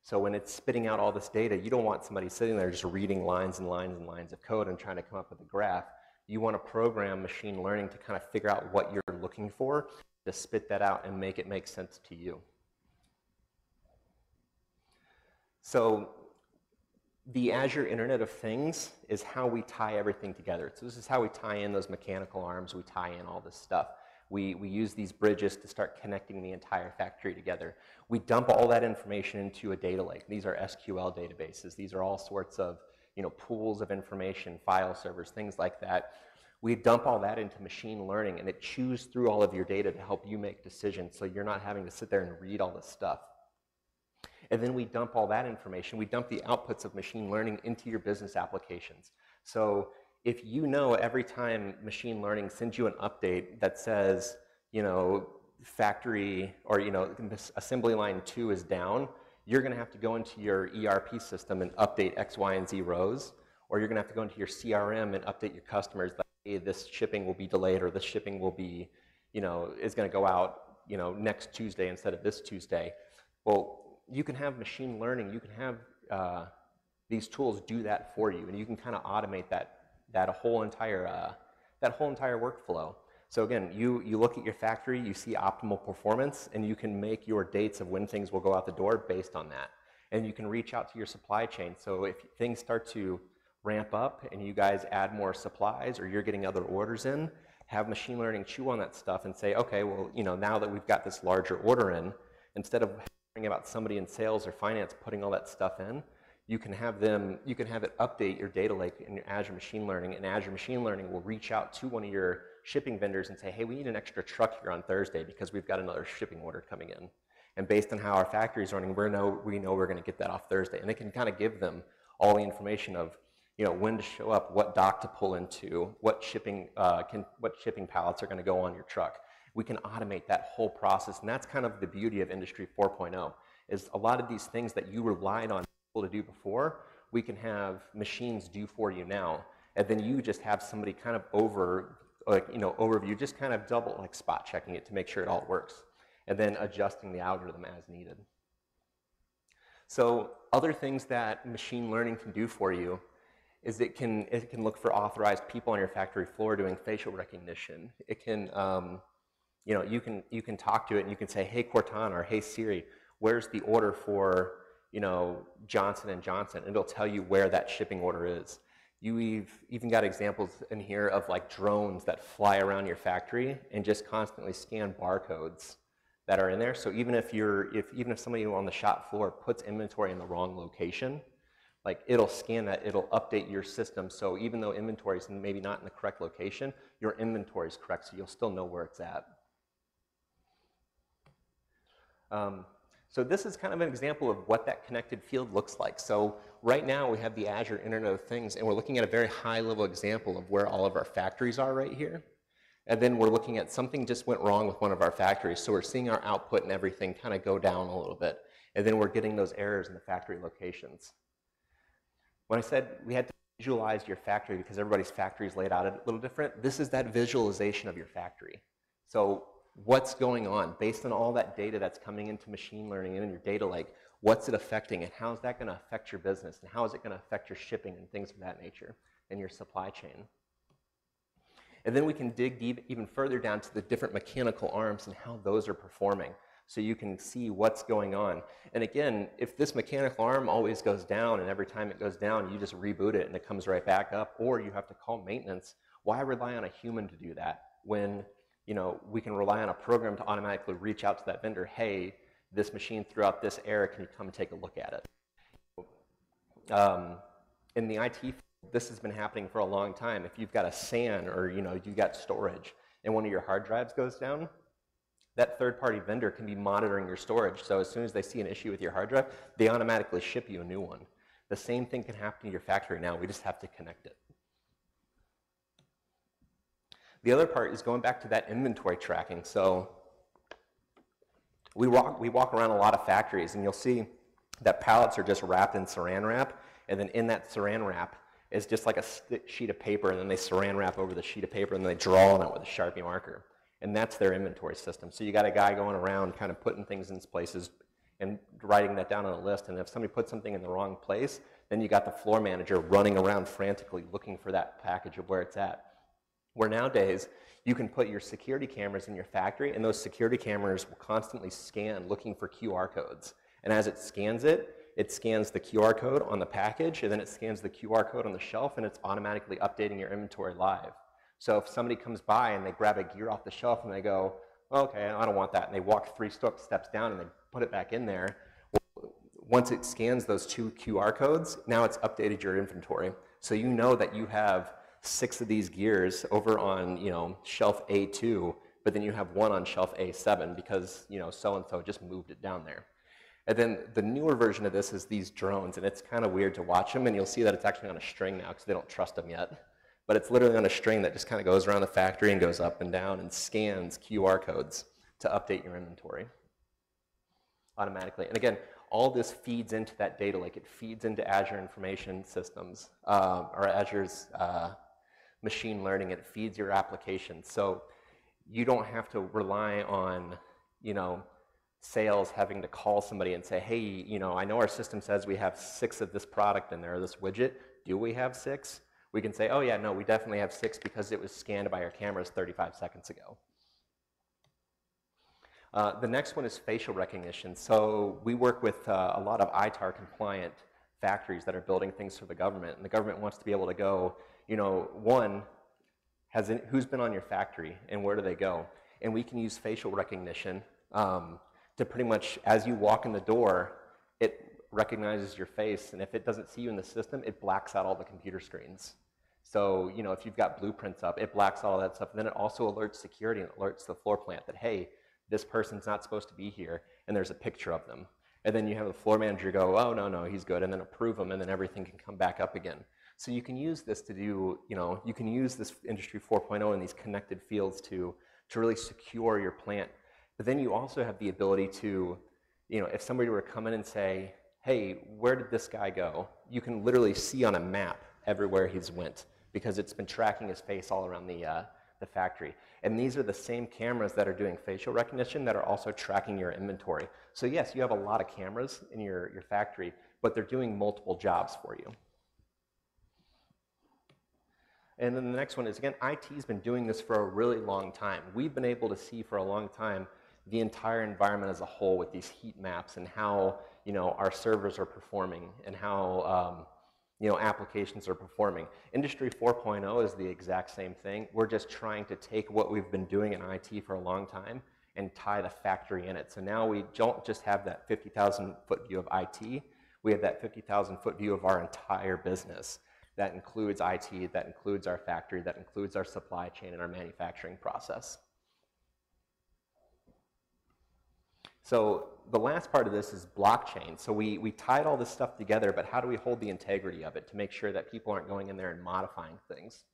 So when it's spitting out all this data, you don't want somebody sitting there just reading lines and lines and lines of code and trying to come up with a graph. You want to program machine learning to kind of figure out what you're looking for, to spit that out and make it make sense to you. So the Azure Internet of Things is how we tie everything together. So this is how we tie in those mechanical arms, we tie in all this stuff. We use these bridges to start connecting the entire factory together. We dump all that information into a data lake. These are SQL databases. These are all sorts of pools of information, file servers, things like that. We dump all that into machine learning, and it chews through all of your data to help you make decisions, so you're not having to sit there and read all this stuff. And then we dump all that information, we dump the outputs of machine learning into your business applications. So if every time machine learning sends you an update that says, factory or, assembly line 2 is down, you're going to have to go into your ERP system and update X, Y, and Z rows, or you're going to have to go into your CRM and update your customers that, hey, this shipping will be delayed, or this shipping will be, is going to go out, next Tuesday instead of this Tuesday. Well, you can have machine learning, you can have these tools do that for you, and you can kind of automate that whole entire workflow. So again, you look at your factory, you see optimal performance, and you can make your dates of when things will go out the door based on that. And you can reach out to your supply chain. So if things start to ramp up and you guys add more supplies or you're getting other orders in, have machine learning chew on that stuff and say, okay, well, now that we've got this larger order in, instead of worrying about somebody in sales or finance putting all that stuff in, you can have it update your data lake in your Azure Machine Learning, and Azure Machine Learning will reach out to one of your shipping vendors and say, hey, we need an extra truck here on Thursday because we've got another shipping order coming in. And based on how our factory is running, we know we're going to get that off Thursday. And it can kind of give them all the information of, when to show up, what dock to pull into, what shipping pallets are going to go on your truck. We can automate that whole process, and that's kind of the beauty of Industry 4.0, is a lot of these things that you relied on people to do before, we can have machines do for you now, and then you just have somebody kind of overview, just kind of double spot checking it to make sure it all works, and then adjusting the algorithm as needed. So other things that machine learning can do for you is it can look for authorized people on your factory floor doing facial recognition. It can you can talk to it and you can say, hey Cortana, or hey Siri, where's the order for Johnson & Johnson, and it'll tell you where that shipping order is. You've even got examples in here of drones that fly around your factory and just constantly scan barcodes that are in there. So even if somebody on the shop floor puts inventory in the wrong location, it'll scan that, it'll update your system. So even though inventory is maybe not in the correct location, your inventory is correct, so you'll still know where it's at. So this is kind of an example of what that connected field looks like. So right now we have the Azure Internet of Things, and we're looking at a very high level example of where all of our factories are right here. And then we're looking at something just went wrong with one of our factories. So we're seeing our output and everything kind of go down a little bit. And then we're getting those errors in the factory locations. When I said we had to visualize your factory because everybody's factory is laid out a little different, this is that visualization of your factory. So what's going on based on all that data that's coming into machine learning and in your data lake. What's it affecting, and how is that going to affect your business, and how is it going to affect your shipping and things of that nature and your supply chain? And then we can dig deep, even further down to the different mechanical arms and how those are performing, so you can see what's going on. And again, if this mechanical arm always goes down and every time it goes down you just reboot it and it comes right back up, or you have to call maintenance, why rely on a human to do that when, you know, we can rely on a program to automatically reach out to that vendor, hey, this machine threw out this error, can you come and take a look at it? In the IT field, this has been happening for a long time. If you've got a SAN, or you know, you've got storage and one of your hard drives goes down, that third-party vendor can be monitoring your storage. So as soon as they see an issue with your hard drive, they automatically ship you a new one. The same thing can happen in your factory now. We just have to connect it. The other part is going back to that inventory tracking. So we walk around a lot of factories, and you'll see that pallets are just wrapped in saran wrap, and then in that saran wrap is just like a sheet of paper, and then they saran wrap over the sheet of paper, and they draw on it with a Sharpie marker. And that's their inventory system. So you got a guy going around kind of putting things in places and writing that down on a list, and if somebody puts something in the wrong place, then you got the floor manager running around frantically looking for that package of where it's at. Where nowadays, you can put your security cameras in your factory, and those security cameras will constantly scan looking for QR codes. And as it scans the QR code on the package, and then it scans the QR code on the shelf, and it's automatically updating your inventory live. So if somebody comes by and they grab a gear off the shelf and they go, oh, okay, I don't want that, and they walk 3 steps down and they put it back in there, once it scans those 2 QR codes, now it's updated your inventory. So you know that you have 6 of these gears over on, you know, shelf A2, but then you have 1 on shelf A7 because, you know, so-and-so just moved it down there. And then the newer version of this is these drones, and it's kind of weird to watch them, and you'll see that it's actually on a string now because they don't trust them yet. But it's literally on a string that just kind of goes around the factory and goes up and down and scans QR codes to update your inventory automatically. And again, all this feeds into that data lake. It feeds into Azure Information Systems, or Azure's machine learning. It feeds your application. So you don't have to rely on, you know, sales having to call somebody and say, hey, you know, I know our system says we have 6 of this product in there, this widget. Do we have 6? We can say, oh yeah, no, we definitely have 6 because it was scanned by our cameras 35 seconds ago. The next one is facial recognition. So we work with a lot of ITAR compliant factories that are building things for the government, and the government wants to be able to go, you know, one, who's been on your factory and where do they go? And we can use facial recognition to pretty much, as you walk in the door, it recognizes your face, and if it doesn't see you in the system, it blacks out all the computer screens. So, you know, if you've got blueprints up, it blacks out all that stuff. And then it also alerts security and alerts the floor plant that, hey, this person's not supposed to be here, and there's a picture of them. And then you have the floor manager go, oh, no, he's good, and then approve them, and then everything can come back up again. So you can use this to do, you know, you can use this Industry 4.0 and these connected fields to really secure your plant. But then you also have the ability to, you know, if somebody were to come in and say, hey, where did this guy go? You can literally see on a map everywhere he's went because it's been tracking his face all around the factory. And these are the same cameras that are doing facial recognition that are also tracking your inventory. So yes, you have a lot of cameras in your factory, but they're doing multiple jobs for you. And then the next one is, again, IT's been doing this for a really long time. We've been able to see for a long time the entire environment as a whole with these heat maps and how, you know, our servers are performing and how, you know, applications are performing. Industry 4.0 is the exact same thing. We're just trying to take what we've been doing in IT for a long time and tie the factory in it. So now we don't just have that 50,000-foot view of IT. We have that 50,000-foot view of our entire business. That includes IT, that includes our factory, that includes our supply chain and our manufacturing process. So the last part of this is blockchain. So we tied all this stuff together, but how do we hold the integrity of it to make sure that people aren't going in there and modifying things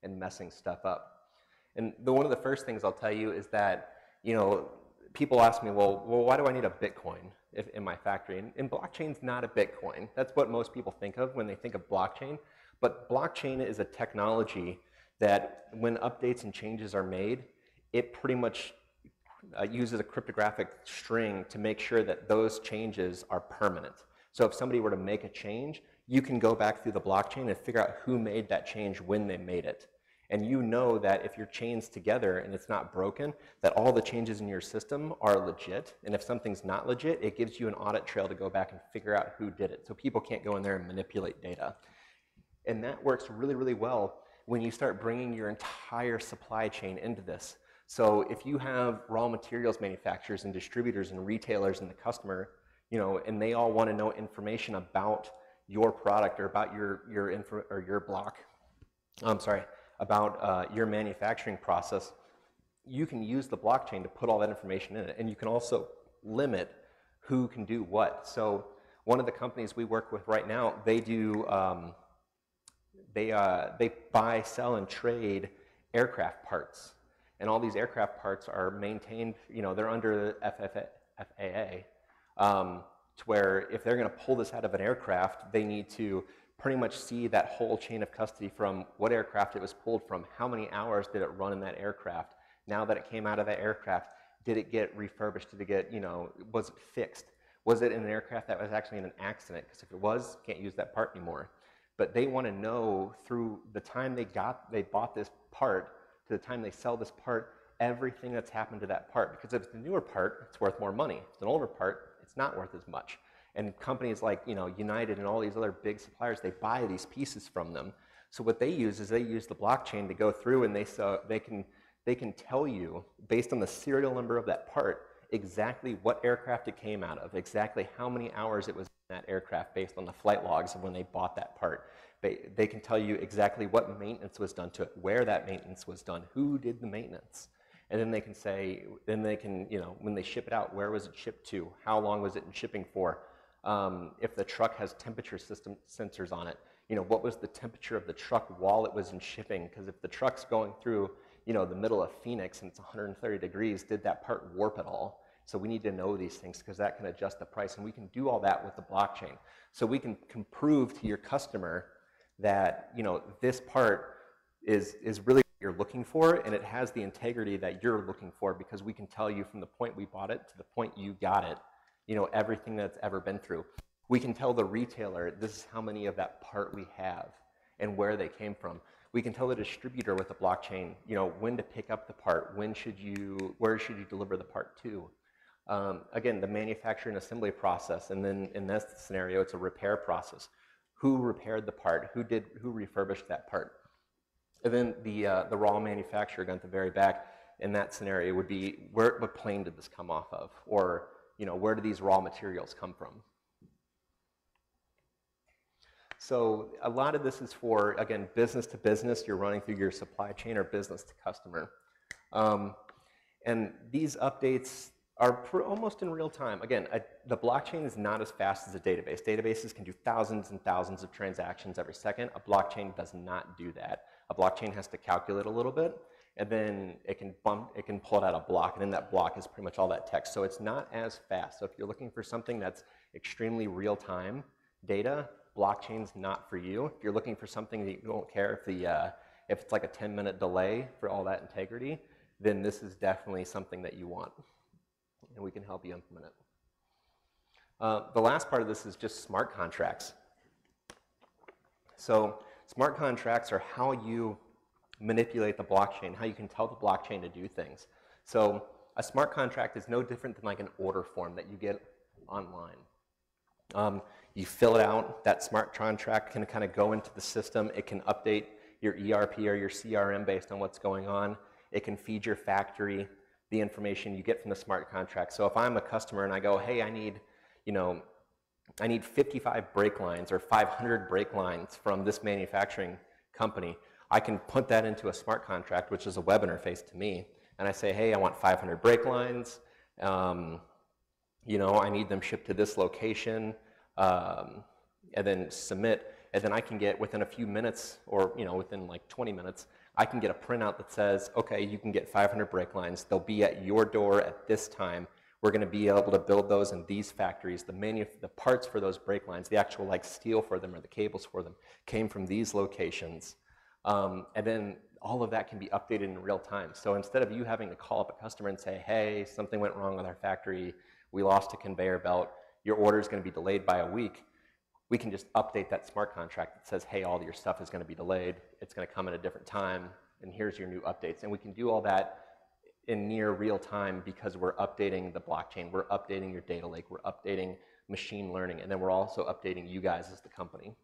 and messing stuff up? And one of the first things I'll tell you is that, you know, people ask me, well, why do I need a Bitcoin in my factory? And blockchain's not a Bitcoin. That's what most people think of when they think of blockchain. But blockchain is a technology that when updates and changes are made, it pretty much uses a cryptographic string to make sure that those changes are permanent. So if somebody were to make a change, you can go back through the blockchain and figure out who made that change when they made it. And you know that if your chain's together and it's not broken, that all the changes in your system are legit. And if something's not legit, it gives you an audit trail to go back and figure out who did it. So people can't go in there and manipulate data. And that works really, really well when you start bringing your entire supply chain into this. So if you have raw materials manufacturers and distributors and retailers and the customer, you know, and they all want to know information about your product or about your block, about your manufacturing process, you can use the blockchain to put all that information in it. And you can also limit who can do what. So one of the companies we work with right now, they do, they buy, sell, and trade aircraft parts. And all these aircraft parts are maintained, you know, they're under the FAA, to where if they're going to pull this out of an aircraft, they need to pretty much see that whole chain of custody from what aircraft it was pulled from, how many hours did it run in that aircraft, now that it came out of that aircraft, did it get refurbished, did it get, you know, was it fixed, was it in an aircraft that was actually in an accident, because if it was, can't use that part anymore. But they want to know through the time they bought this part to the time they sell this part, everything that's happened to that part. Because if it's a newer part, it's worth more money. If it's an older part, it's not worth as much. And companies like, you know, United and all these other big suppliers, they buy these pieces from them. So what they use is they use the blockchain to go through and they can tell you, based on the serial number of that part, exactly what aircraft it came out of, exactly how many hours it was in that aircraft based on the flight logs of when they bought that part. They can tell you exactly what maintenance was done to it, where that maintenance was done, who did the maintenance. And then they can say, you know, when they ship it out, where was it shipped to? How long was it in shipping for? If the truck has temperature system sensors on it, you know, what was the temperature of the truck while it was in shipping? Because if the truck's going through, you know, the middle of Phoenix and it's 130 degrees, did that part warp at all? So we need to know these things because that can adjust the price, and we can do all that with the blockchain. So we can prove to your customer that, you know, this part is really what you're looking for, and it has the integrity that you're looking for, because we can tell you from the point we bought it to the point you got it, you know, everything that's ever been through. We can tell the retailer this is how many of that part we have and where they came from. We can tell the distributor with the blockchain, you know, when to pick up the part, where should you deliver the part to. Again, the manufacturing and assembly process, and then in this scenario, it's a repair process. Who repaired the part? Who refurbished that part? And then the raw manufacturer, again, at the very back, in that scenario would be, what plane did this come off of? Or, you know, where do these raw materials come from? So a lot of this is for, again, business to business. You're running through your supply chain, or business to customer. And these updates are almost in real time. Again, the blockchain is not as fast as a database. Databases can do thousands and thousands of transactions every second. A blockchain does not do that. A blockchain has to calculate a little bit, and then it can pull it out a block, and then that block is pretty much all that text. So it's not as fast. So if you're looking for something that's extremely real-time data, blockchain's not for you. If you're looking for something that you don't care if it's like a 10-minute delay for all that integrity, then this is definitely something that you want, and we can help you implement it. The last part of this is just smart contracts. So smart contracts are how you manipulate the blockchain, how you can tell the blockchain to do things. So a smart contract is no different than like an order form that you get online. You fill it out, that smart contract can kind of go into the system. It can update your ERP or your CRM based on what's going on. It can feed your factory the information you get from the smart contract. So if I'm a customer and I go, hey, I need 55 brake lines or 500 brake lines from this manufacturing company, I can put that into a smart contract, which is a web interface to me, and I say, hey, I want 500 brake lines, you know, I need them shipped to this location, and then submit, and then I can get, within a few minutes, or, you know, within like 20 minutes, I can get a printout that says, okay, you can get 500 brake lines, they'll be at your door at this time, we're going to be able to build those in these factories, the parts for those brake lines, the actual like steel for them or the cables for them, came from these locations. And then all of that can be updated in real time. So instead of you having to call up a customer and say, hey, something went wrong with our factory, we lost a conveyor belt, your order is going to be delayed by a week, we can just update that smart contract that says, hey, all your stuff is going to be delayed, it's going to come at a different time, and here's your new updates. And we can do all that in near real time because we're updating the blockchain, we're updating your data lake, we're updating machine learning, and then we're also updating you guys as the company.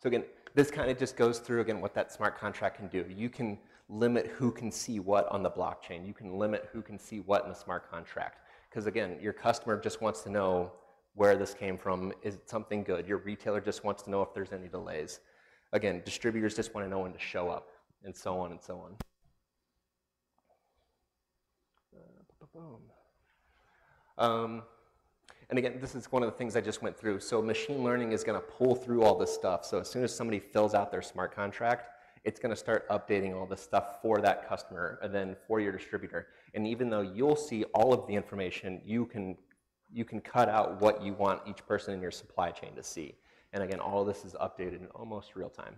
So again, this kind of just goes through, again, what that smart contract can do. You can limit who can see what on the blockchain. You can limit who can see what in the smart contract. Because again, your customer just wants to know where this came from. Is it something good? Your retailer just wants to know if there's any delays. Again, distributors just want to know when to show up, and so on and so on. And again, this is one of the things I just went through. So machine learning is going to pull through all this stuff. So as soon as somebody fills out their smart contract, it's going to start updating all this stuff for that customer and then for your distributor. And even though you'll see all of the information, you can cut out what you want each person in your supply chain to see. And again, all of this is updated in almost real time.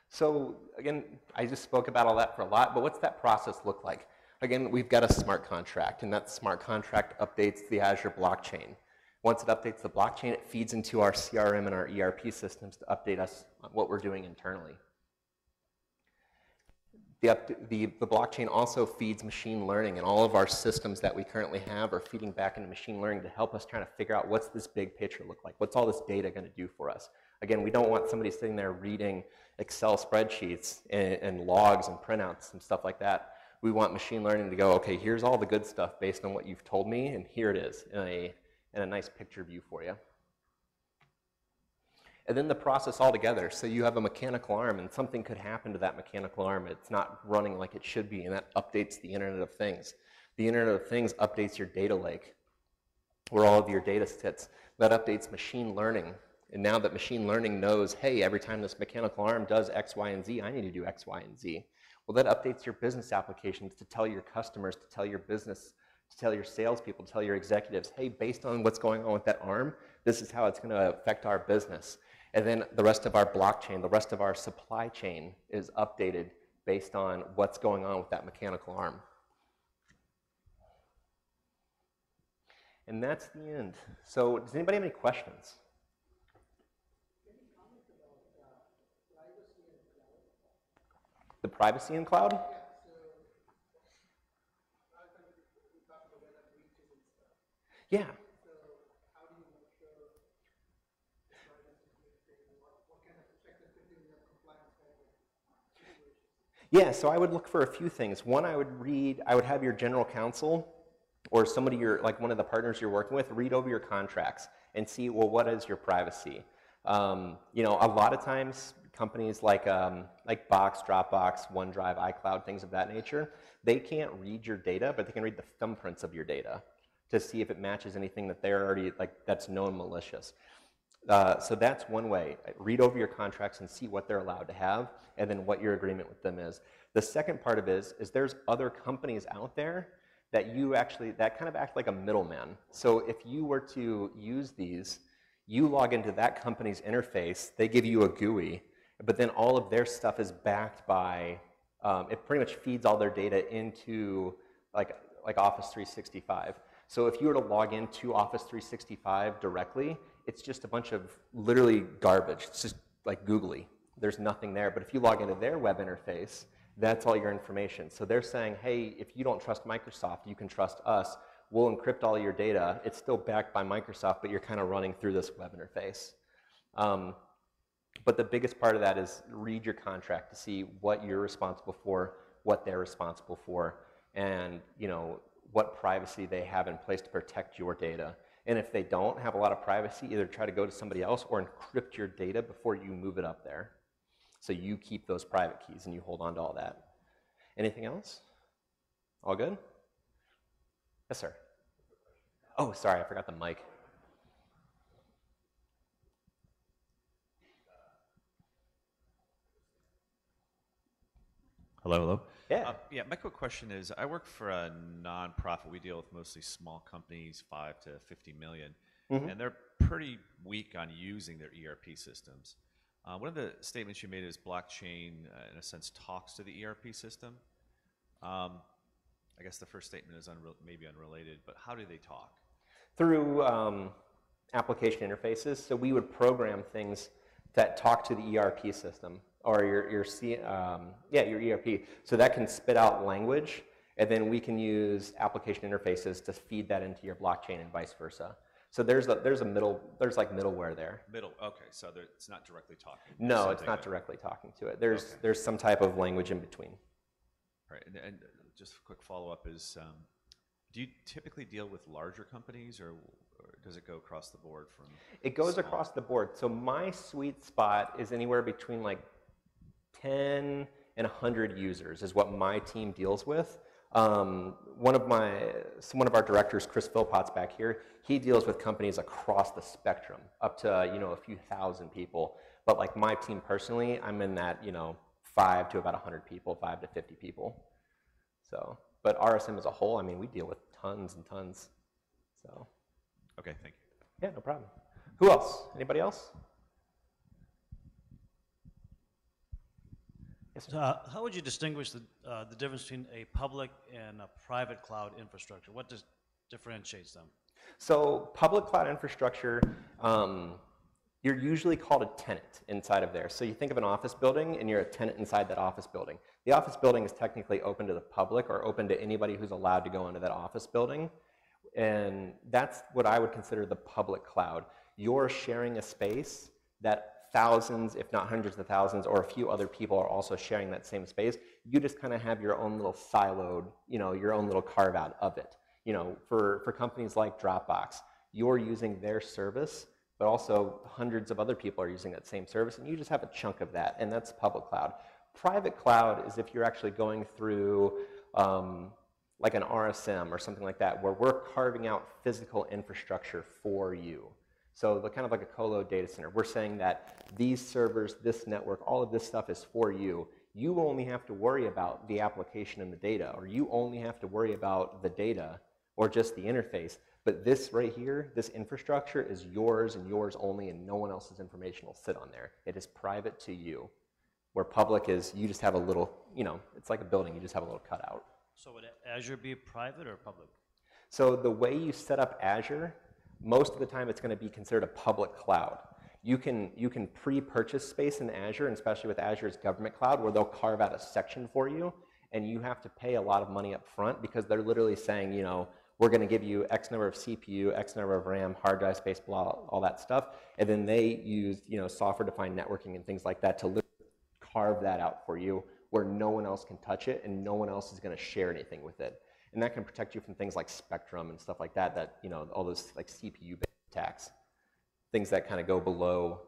So again, I just spoke about all that for a lot, but what's that process look like? Again, we've got a smart contract, and that smart contract updates the Azure blockchain. Once it updates the blockchain, it feeds into our CRM and our ERP systems to update us on what we're doing internally. The blockchain also feeds machine learning, and all of our systems that we currently have are feeding back into machine learning to help us trying to figure out what's this big picture look like? What's all this data going to do for us? Again, we don't want somebody sitting there reading Excel spreadsheets and logs and printouts and stuff like that. We want machine learning to go, okay, here's all the good stuff based on what you've told me, and here it is in a nice picture view for you. And then the process all together. So you have a mechanical arm, and something could happen to that mechanical arm. It's not running like it should be, and that updates the Internet of Things. The Internet of Things updates your data lake, where all of your data sits. That updates machine learning. And now that machine learning knows, hey, every time this mechanical arm does X, Y, and Z, I need to do X, Y, and Z. Well, that updates your business applications to tell your customers, to tell your business, to tell your salespeople, to tell your executives, hey, based on what's going on with that arm, this is how it's going to affect our business. And then the rest of our blockchain, the rest of our supply chain is updated based on what's going on with that mechanical arm. And that's the end. So does anybody have any questions? The privacy in cloud? Yeah. Yeah, so I would look for a few things. One, I would have your general counsel or somebody like one of the partners you're working with, read over your contracts and see, well, what is your privacy? You know, a lot of times companies like Box, Dropbox, OneDrive, iCloud, things of that nature, they can't read your data, but they can read the thumbprints of your data to see if it matches anything that they're already, that's known malicious. So that's one way. Read over your contracts and see what they're allowed to have, and then what your agreement with them is. The second part of it is there's other companies out there that that kind of act like a middleman. So if you were to use these, you log into that company's interface, they give you a GUI, but then all of their stuff is backed by, it pretty much feeds all their data into like Office 365. So if you were to log into Office 365 directly, it's just a bunch of literally garbage. It's just like googly. There's nothing there. But if you log into their web interface, that's all your information. So they're saying, hey, if you don't trust Microsoft, you can trust us. We'll encrypt all your data. It's still backed by Microsoft, but you're kind of running through this web interface. But the biggest part of that is read your contract to see what you're responsible for, what they're responsible for, and what privacy they have in place to protect your data. And if they don't have a lot of privacy, either try to go to somebody else or encrypt your data before you move it up there. So you keep those private keys and you hold on to all that. Anything else? All good? Yes, sir. Oh, sorry, I forgot the mic. Hello, hello. Yeah. Yeah, my quick question is, I work for a nonprofit. We deal with mostly small companies, 5 to 50 million, and they're pretty weak on using their ERP systems. One of the statements you made is blockchain, in a sense, talks to the ERP system. I guess the first statement is maybe unrelated, but how do they talk? Through application interfaces. So we would program things that talk to the ERP system or your ERP. So that can spit out language, and then we can use application interfaces to feed that into your blockchain and vice versa. So there's like middleware there. Okay, so it's not directly talking. No, it's not directly talking to it. There's some type of language in between. Right, and just a quick follow-up is, do you typically deal with larger companies, or does it go across the board from? It goes small? across the board. So my sweet spot is anywhere between like 10 and 100 users is what my team deals with. One of our directors, Chris Philpott's back here, he deals with companies across the spectrum, up to a few thousand people. But like my team personally, I'm in that 5 to about 100 people, 5 to 50 people. So, but RSM as a whole, I mean, we deal with tons and tons. So. Okay, thank you. Yeah, no problem. Who else? Anybody else? Yes, sir. How would you distinguish the difference between a public and a private cloud infrastructure? What differentiates them? So public cloud infrastructure, you're usually called a tenant inside of there. So you think of an office building and you're a tenant inside that office building. The office building is technically open to the public or open to anybody who's allowed to go into that office building. And that's what I would consider the public cloud. You're sharing a space that thousands, if not hundreds of thousands, or a few other people are also sharing that same space. You just kind of have your own little siloed, your own little carve out of it. For companies like Dropbox, you're using their service, but also hundreds of other people are using that same service, and you just have a chunk of that, and that's public cloud. Private cloud is if you're actually going through like an RSM or something like that, where we're carving out physical infrastructure for you. So kind of like a colo data center. We're saying that these servers, this network, all of this stuff is for you. You only have to worry about the application and the data, or you only have to worry about the data or just the interface. But this right here, this infrastructure is yours and yours only, and no one else's information will sit on there. It is private to you. Where public is, you just have a little, it's like a building, you just have a little cutout. So would Azure be private or public? So the way you set up Azure, most of the time it's going to be considered a public cloud. You can pre-purchase space in Azure, and especially with Azure's government cloud, where they'll carve out a section for you, and you have to pay a lot of money up front because they're literally saying, we're going to give you X number of CPU, X number of RAM, hard drive space, blah, all that stuff, and then they use software-defined networking and things like that to literally carve that out for you, where no one else can touch it and no one else is going to share anything with it. And that can protect you from things like Spectrum and stuff like that, all those like CPU-based attacks, things that kind of go below,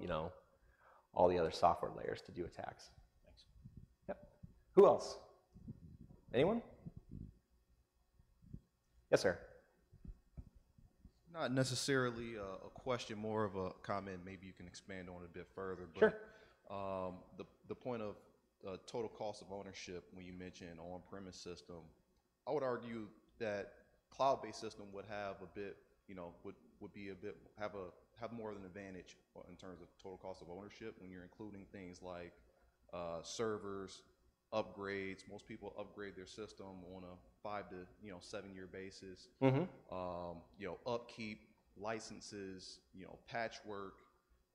all the other software layers to do attacks. Thanks. Yep. Who else? Anyone? Yes, sir. Not necessarily a question, more of a comment. Maybe you can expand on it a bit further. But, sure. The point of total cost of ownership, when you mention on-premise system, I would argue that cloud-based system would have a bit, would be a bit have more of an advantage in terms of total cost of ownership when you're including things like servers, upgrades. Most people upgrade their system on a 5 to 7 year basis. Mm-hmm. Upkeep, licenses, patchwork,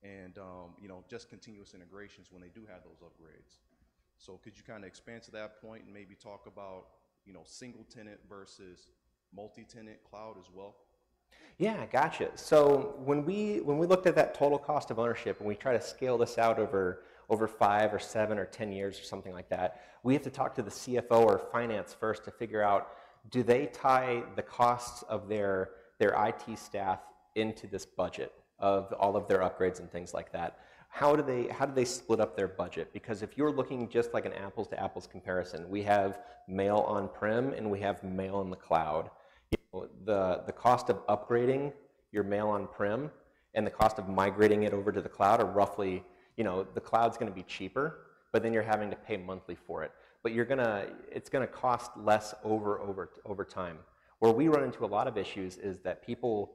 and just continuous integrations when they do have those upgrades. So could you kind of expand to that point and maybe talk about single tenant versus multi-tenant cloud as well? Yeah, gotcha. So when we looked at that total cost of ownership and we try to scale this out over 5 or 7 or 10 years or something like that, we have to talk to the CFO or finance first to figure out, do they tie the costs of their IT staff into this budget of all of their upgrades and things like that? How do they split up their budget? Because if you're looking just like an apples to apples comparison, we have mail on-prem and we have mail in the cloud. The cost of upgrading your mail on-prem and the cost of migrating it over to the cloud are roughly, the cloud's going to be cheaper, but then you're having to pay monthly for it. But it's going to cost less over time. Where we run into a lot of issues is that people,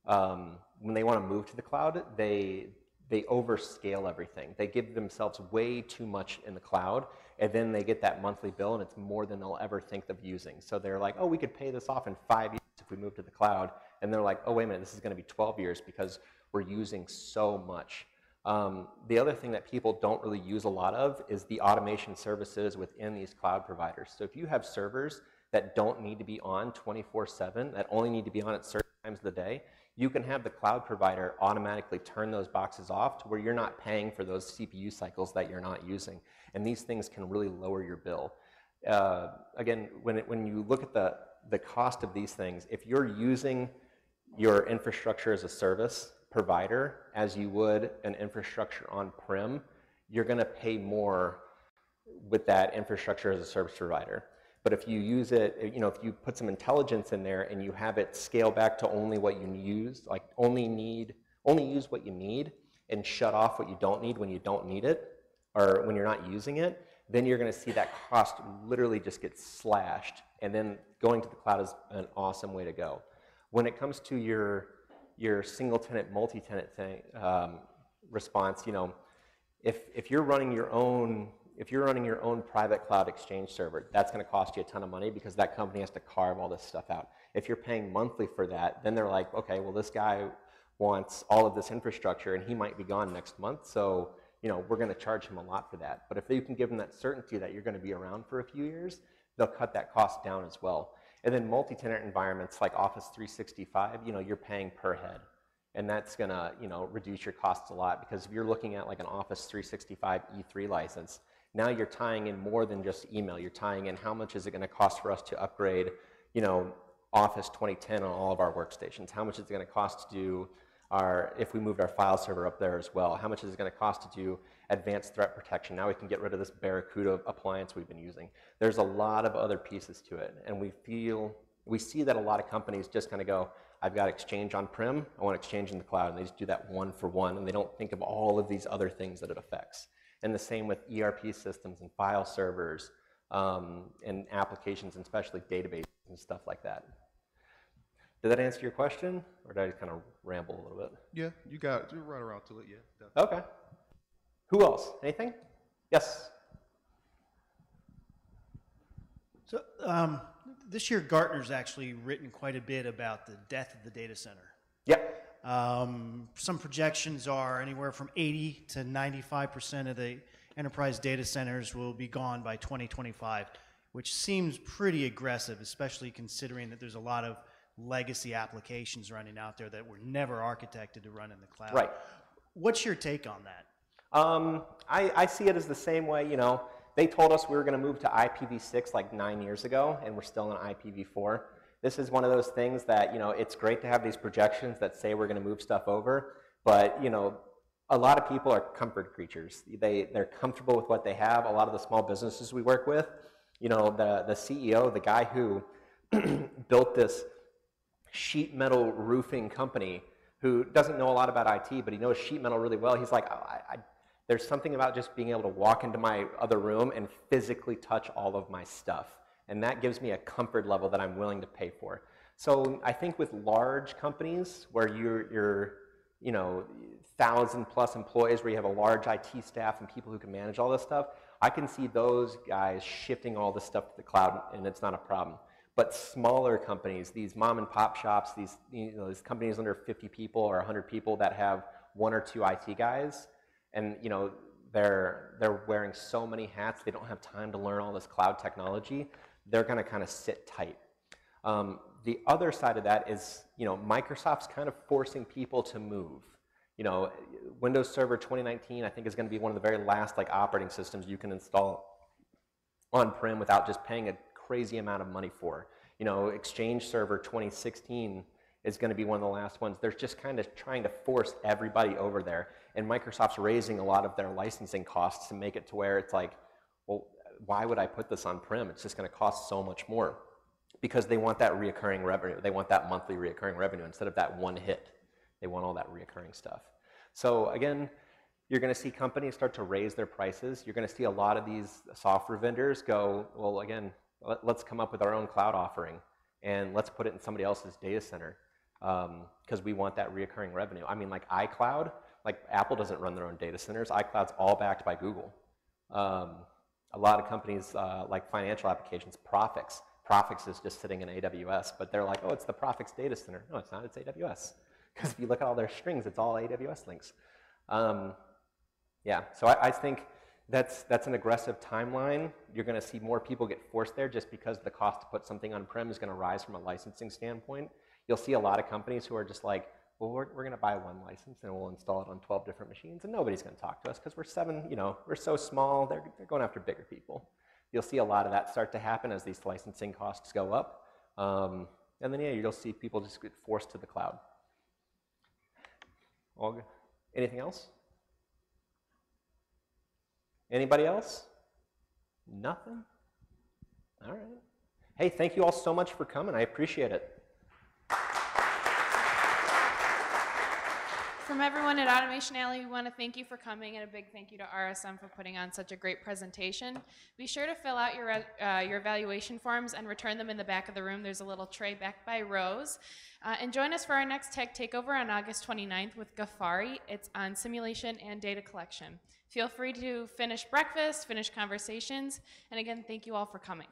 when they want to move to the cloud, they they overscale everything. They give themselves way too much in the cloud, and then they get that monthly bill, and it's more than they'll ever think of using. So they're like, oh, we could pay this off in 5 years if we move to the cloud. And they're like, oh, wait a minute, this is going to be 12 years because we're using so much. The other thing that people don't really use a lot of is the automation services within these cloud providers. So if you have servers that don't need to be on 24/7, that only need to be on at certain times of the day, you can have the cloud provider automatically turn those boxes off to where you're not paying for those CPU cycles that you're not using. And these things can really lower your bill. Again, when you look at the cost of these things, if you're using your infrastructure as a service provider as you would an infrastructure on-prem, you're going to pay more with that infrastructure as a service provider. But if you use it, you know, if you put some intelligence in there and you have it scale back to only what you use, like only use what you need and shut off what you don't need when you don't need it or when you're not using it, then you're going to see that cost literally just get slashed. And then going to the cloud is an awesome way to go. When it comes to your single tenant, multi-tenant thing, response, you know, if you're running your own private cloud exchange server, that's going to cost you a ton of money because that company has to carve all this stuff out. If you're paying monthly for that, then they're like, okay, well, this guy wants all of this infrastructure and he might be gone next month, so you know, we're going to charge him a lot for that. But if you can give them that certainty that you're going to be around for a few years, they'll cut that cost down as well. And then multi-tenant environments like Office 365, you know, you're paying per head. And that's going to, you know, reduce your costs a lot because if you're looking at like an Office 365 E3 license, now you're tying in more than just email. You're tying in how much is it going to cost for us to upgrade, you know, Office 2010 on all of our workstations? How much is it going to cost to do if we moved our file server up there as well? How much is it going to cost to do advanced threat protection? Now we can get rid of this Barracuda appliance we've been using. There's a lot of other pieces to it, and we see that a lot of companies just kind of go, I've got Exchange on-prem, I want Exchange in the cloud, and they just do that one for one, and they don't think of all of these other things that it affects. And the same with ERP systems and file servers and applications, and especially databases and stuff like that. Did that answer your question, or did I just kind of ramble a little bit? Yeah, you got it. You're right around to it, yeah. Definitely. Okay. Who else? Anything? Yes? So this year, Gartner's actually written quite a bit about the death of the data center. Yep. Some projections are anywhere from 80 to 95% of the enterprise data centers will be gone by 2025, which seems pretty aggressive, especially considering that there's a lot of legacy applications running out there that were never architected to run in the cloud. Right. What's your take on that? I see it as the same way, you know, they told us we were going to move to IPv6 like 9 years ago, and we're still in IPv4. This is one of those things that, you know, it's great to have these projections that say we're going to move stuff over, but, you know, a lot of people are comfort creatures. They're comfortable with what they have. A lot of the small businesses we work with, you know, the CEO, the guy who built this sheet metal roofing company, who doesn't know a lot about IT, but he knows sheet metal really well. He's like, there's something about just being able to walk into my other room and physically touch all of my stuff. And that gives me a comfort level that I'm willing to pay for. So I think with large companies where you're you know, 1,000+ employees, where you have a large IT staff and people who can manage all this stuff, I can see those guys shifting all this stuff to the cloud, and it's not a problem. But smaller companies, these mom and pop shops, these, you know, these companies under 50 people or 100 people that have 1 or 2 IT guys, and you know, they're wearing so many hats, they don't have time to learn all this cloud technology, they're going to kind of sit tight. The other side of that is, you know, Microsoft's kind of forcing people to move. You know, Windows Server 2019, I think, is going to be one of the very last like operating systems you can install on-prem without just paying a crazy amount of money for. You know, Exchange Server 2016 is going to be one of the last ones. They're just kind of trying to force everybody over there, and Microsoft's raising a lot of their licensing costs to make it to where it's like, well, why would I put this on-prem? It's just going to cost so much more, because they want that reoccurring revenue. They want that monthly reoccurring revenue instead of that one hit. They want all that reoccurring stuff. So again, you're going to see companies start to raise their prices. You're going to see a lot of these software vendors go, well, again, let's come up with our own cloud offering, and let's put it in somebody else's data center, because we want that reoccurring revenue. I mean, like iCloud, Like Apple doesn't run their own data centers. iCloud's all backed by Google. A lot of companies like financial applications, Profix is just sitting in AWS, but they're like, oh, it's the Profix data center. No, it's not, it's AWS. Because if you look at all their strings, it's all AWS links. Yeah, so I think that's an aggressive timeline. You're going to see more people get forced there just because the cost to put something on-prem is going to rise from a licensing standpoint. You'll see a lot of companies who are just like, well, we're going to buy one license and we'll install it on 12 different machines, and nobody's going to talk to us because we're so small, they're going after bigger people. You'll see a lot of that start to happen as these licensing costs go up. And then, yeah, you'll see people just get forced to the cloud. All good. Anything else? Anybody else? Nothing? All right. Hey, thank you all so much for coming. I appreciate it. From everyone at Automation Alley, we want to thank you for coming, and a big thank you to RSM for putting on such a great presentation. Be sure to fill out your evaluation forms and return them in the back of the room. There's a little tray back by Rose. And join us for our next Tech Takeover on August 29th with Ghaffari. It's on simulation and data collection. Feel free to finish breakfast, finish conversations, and again, thank you all for coming.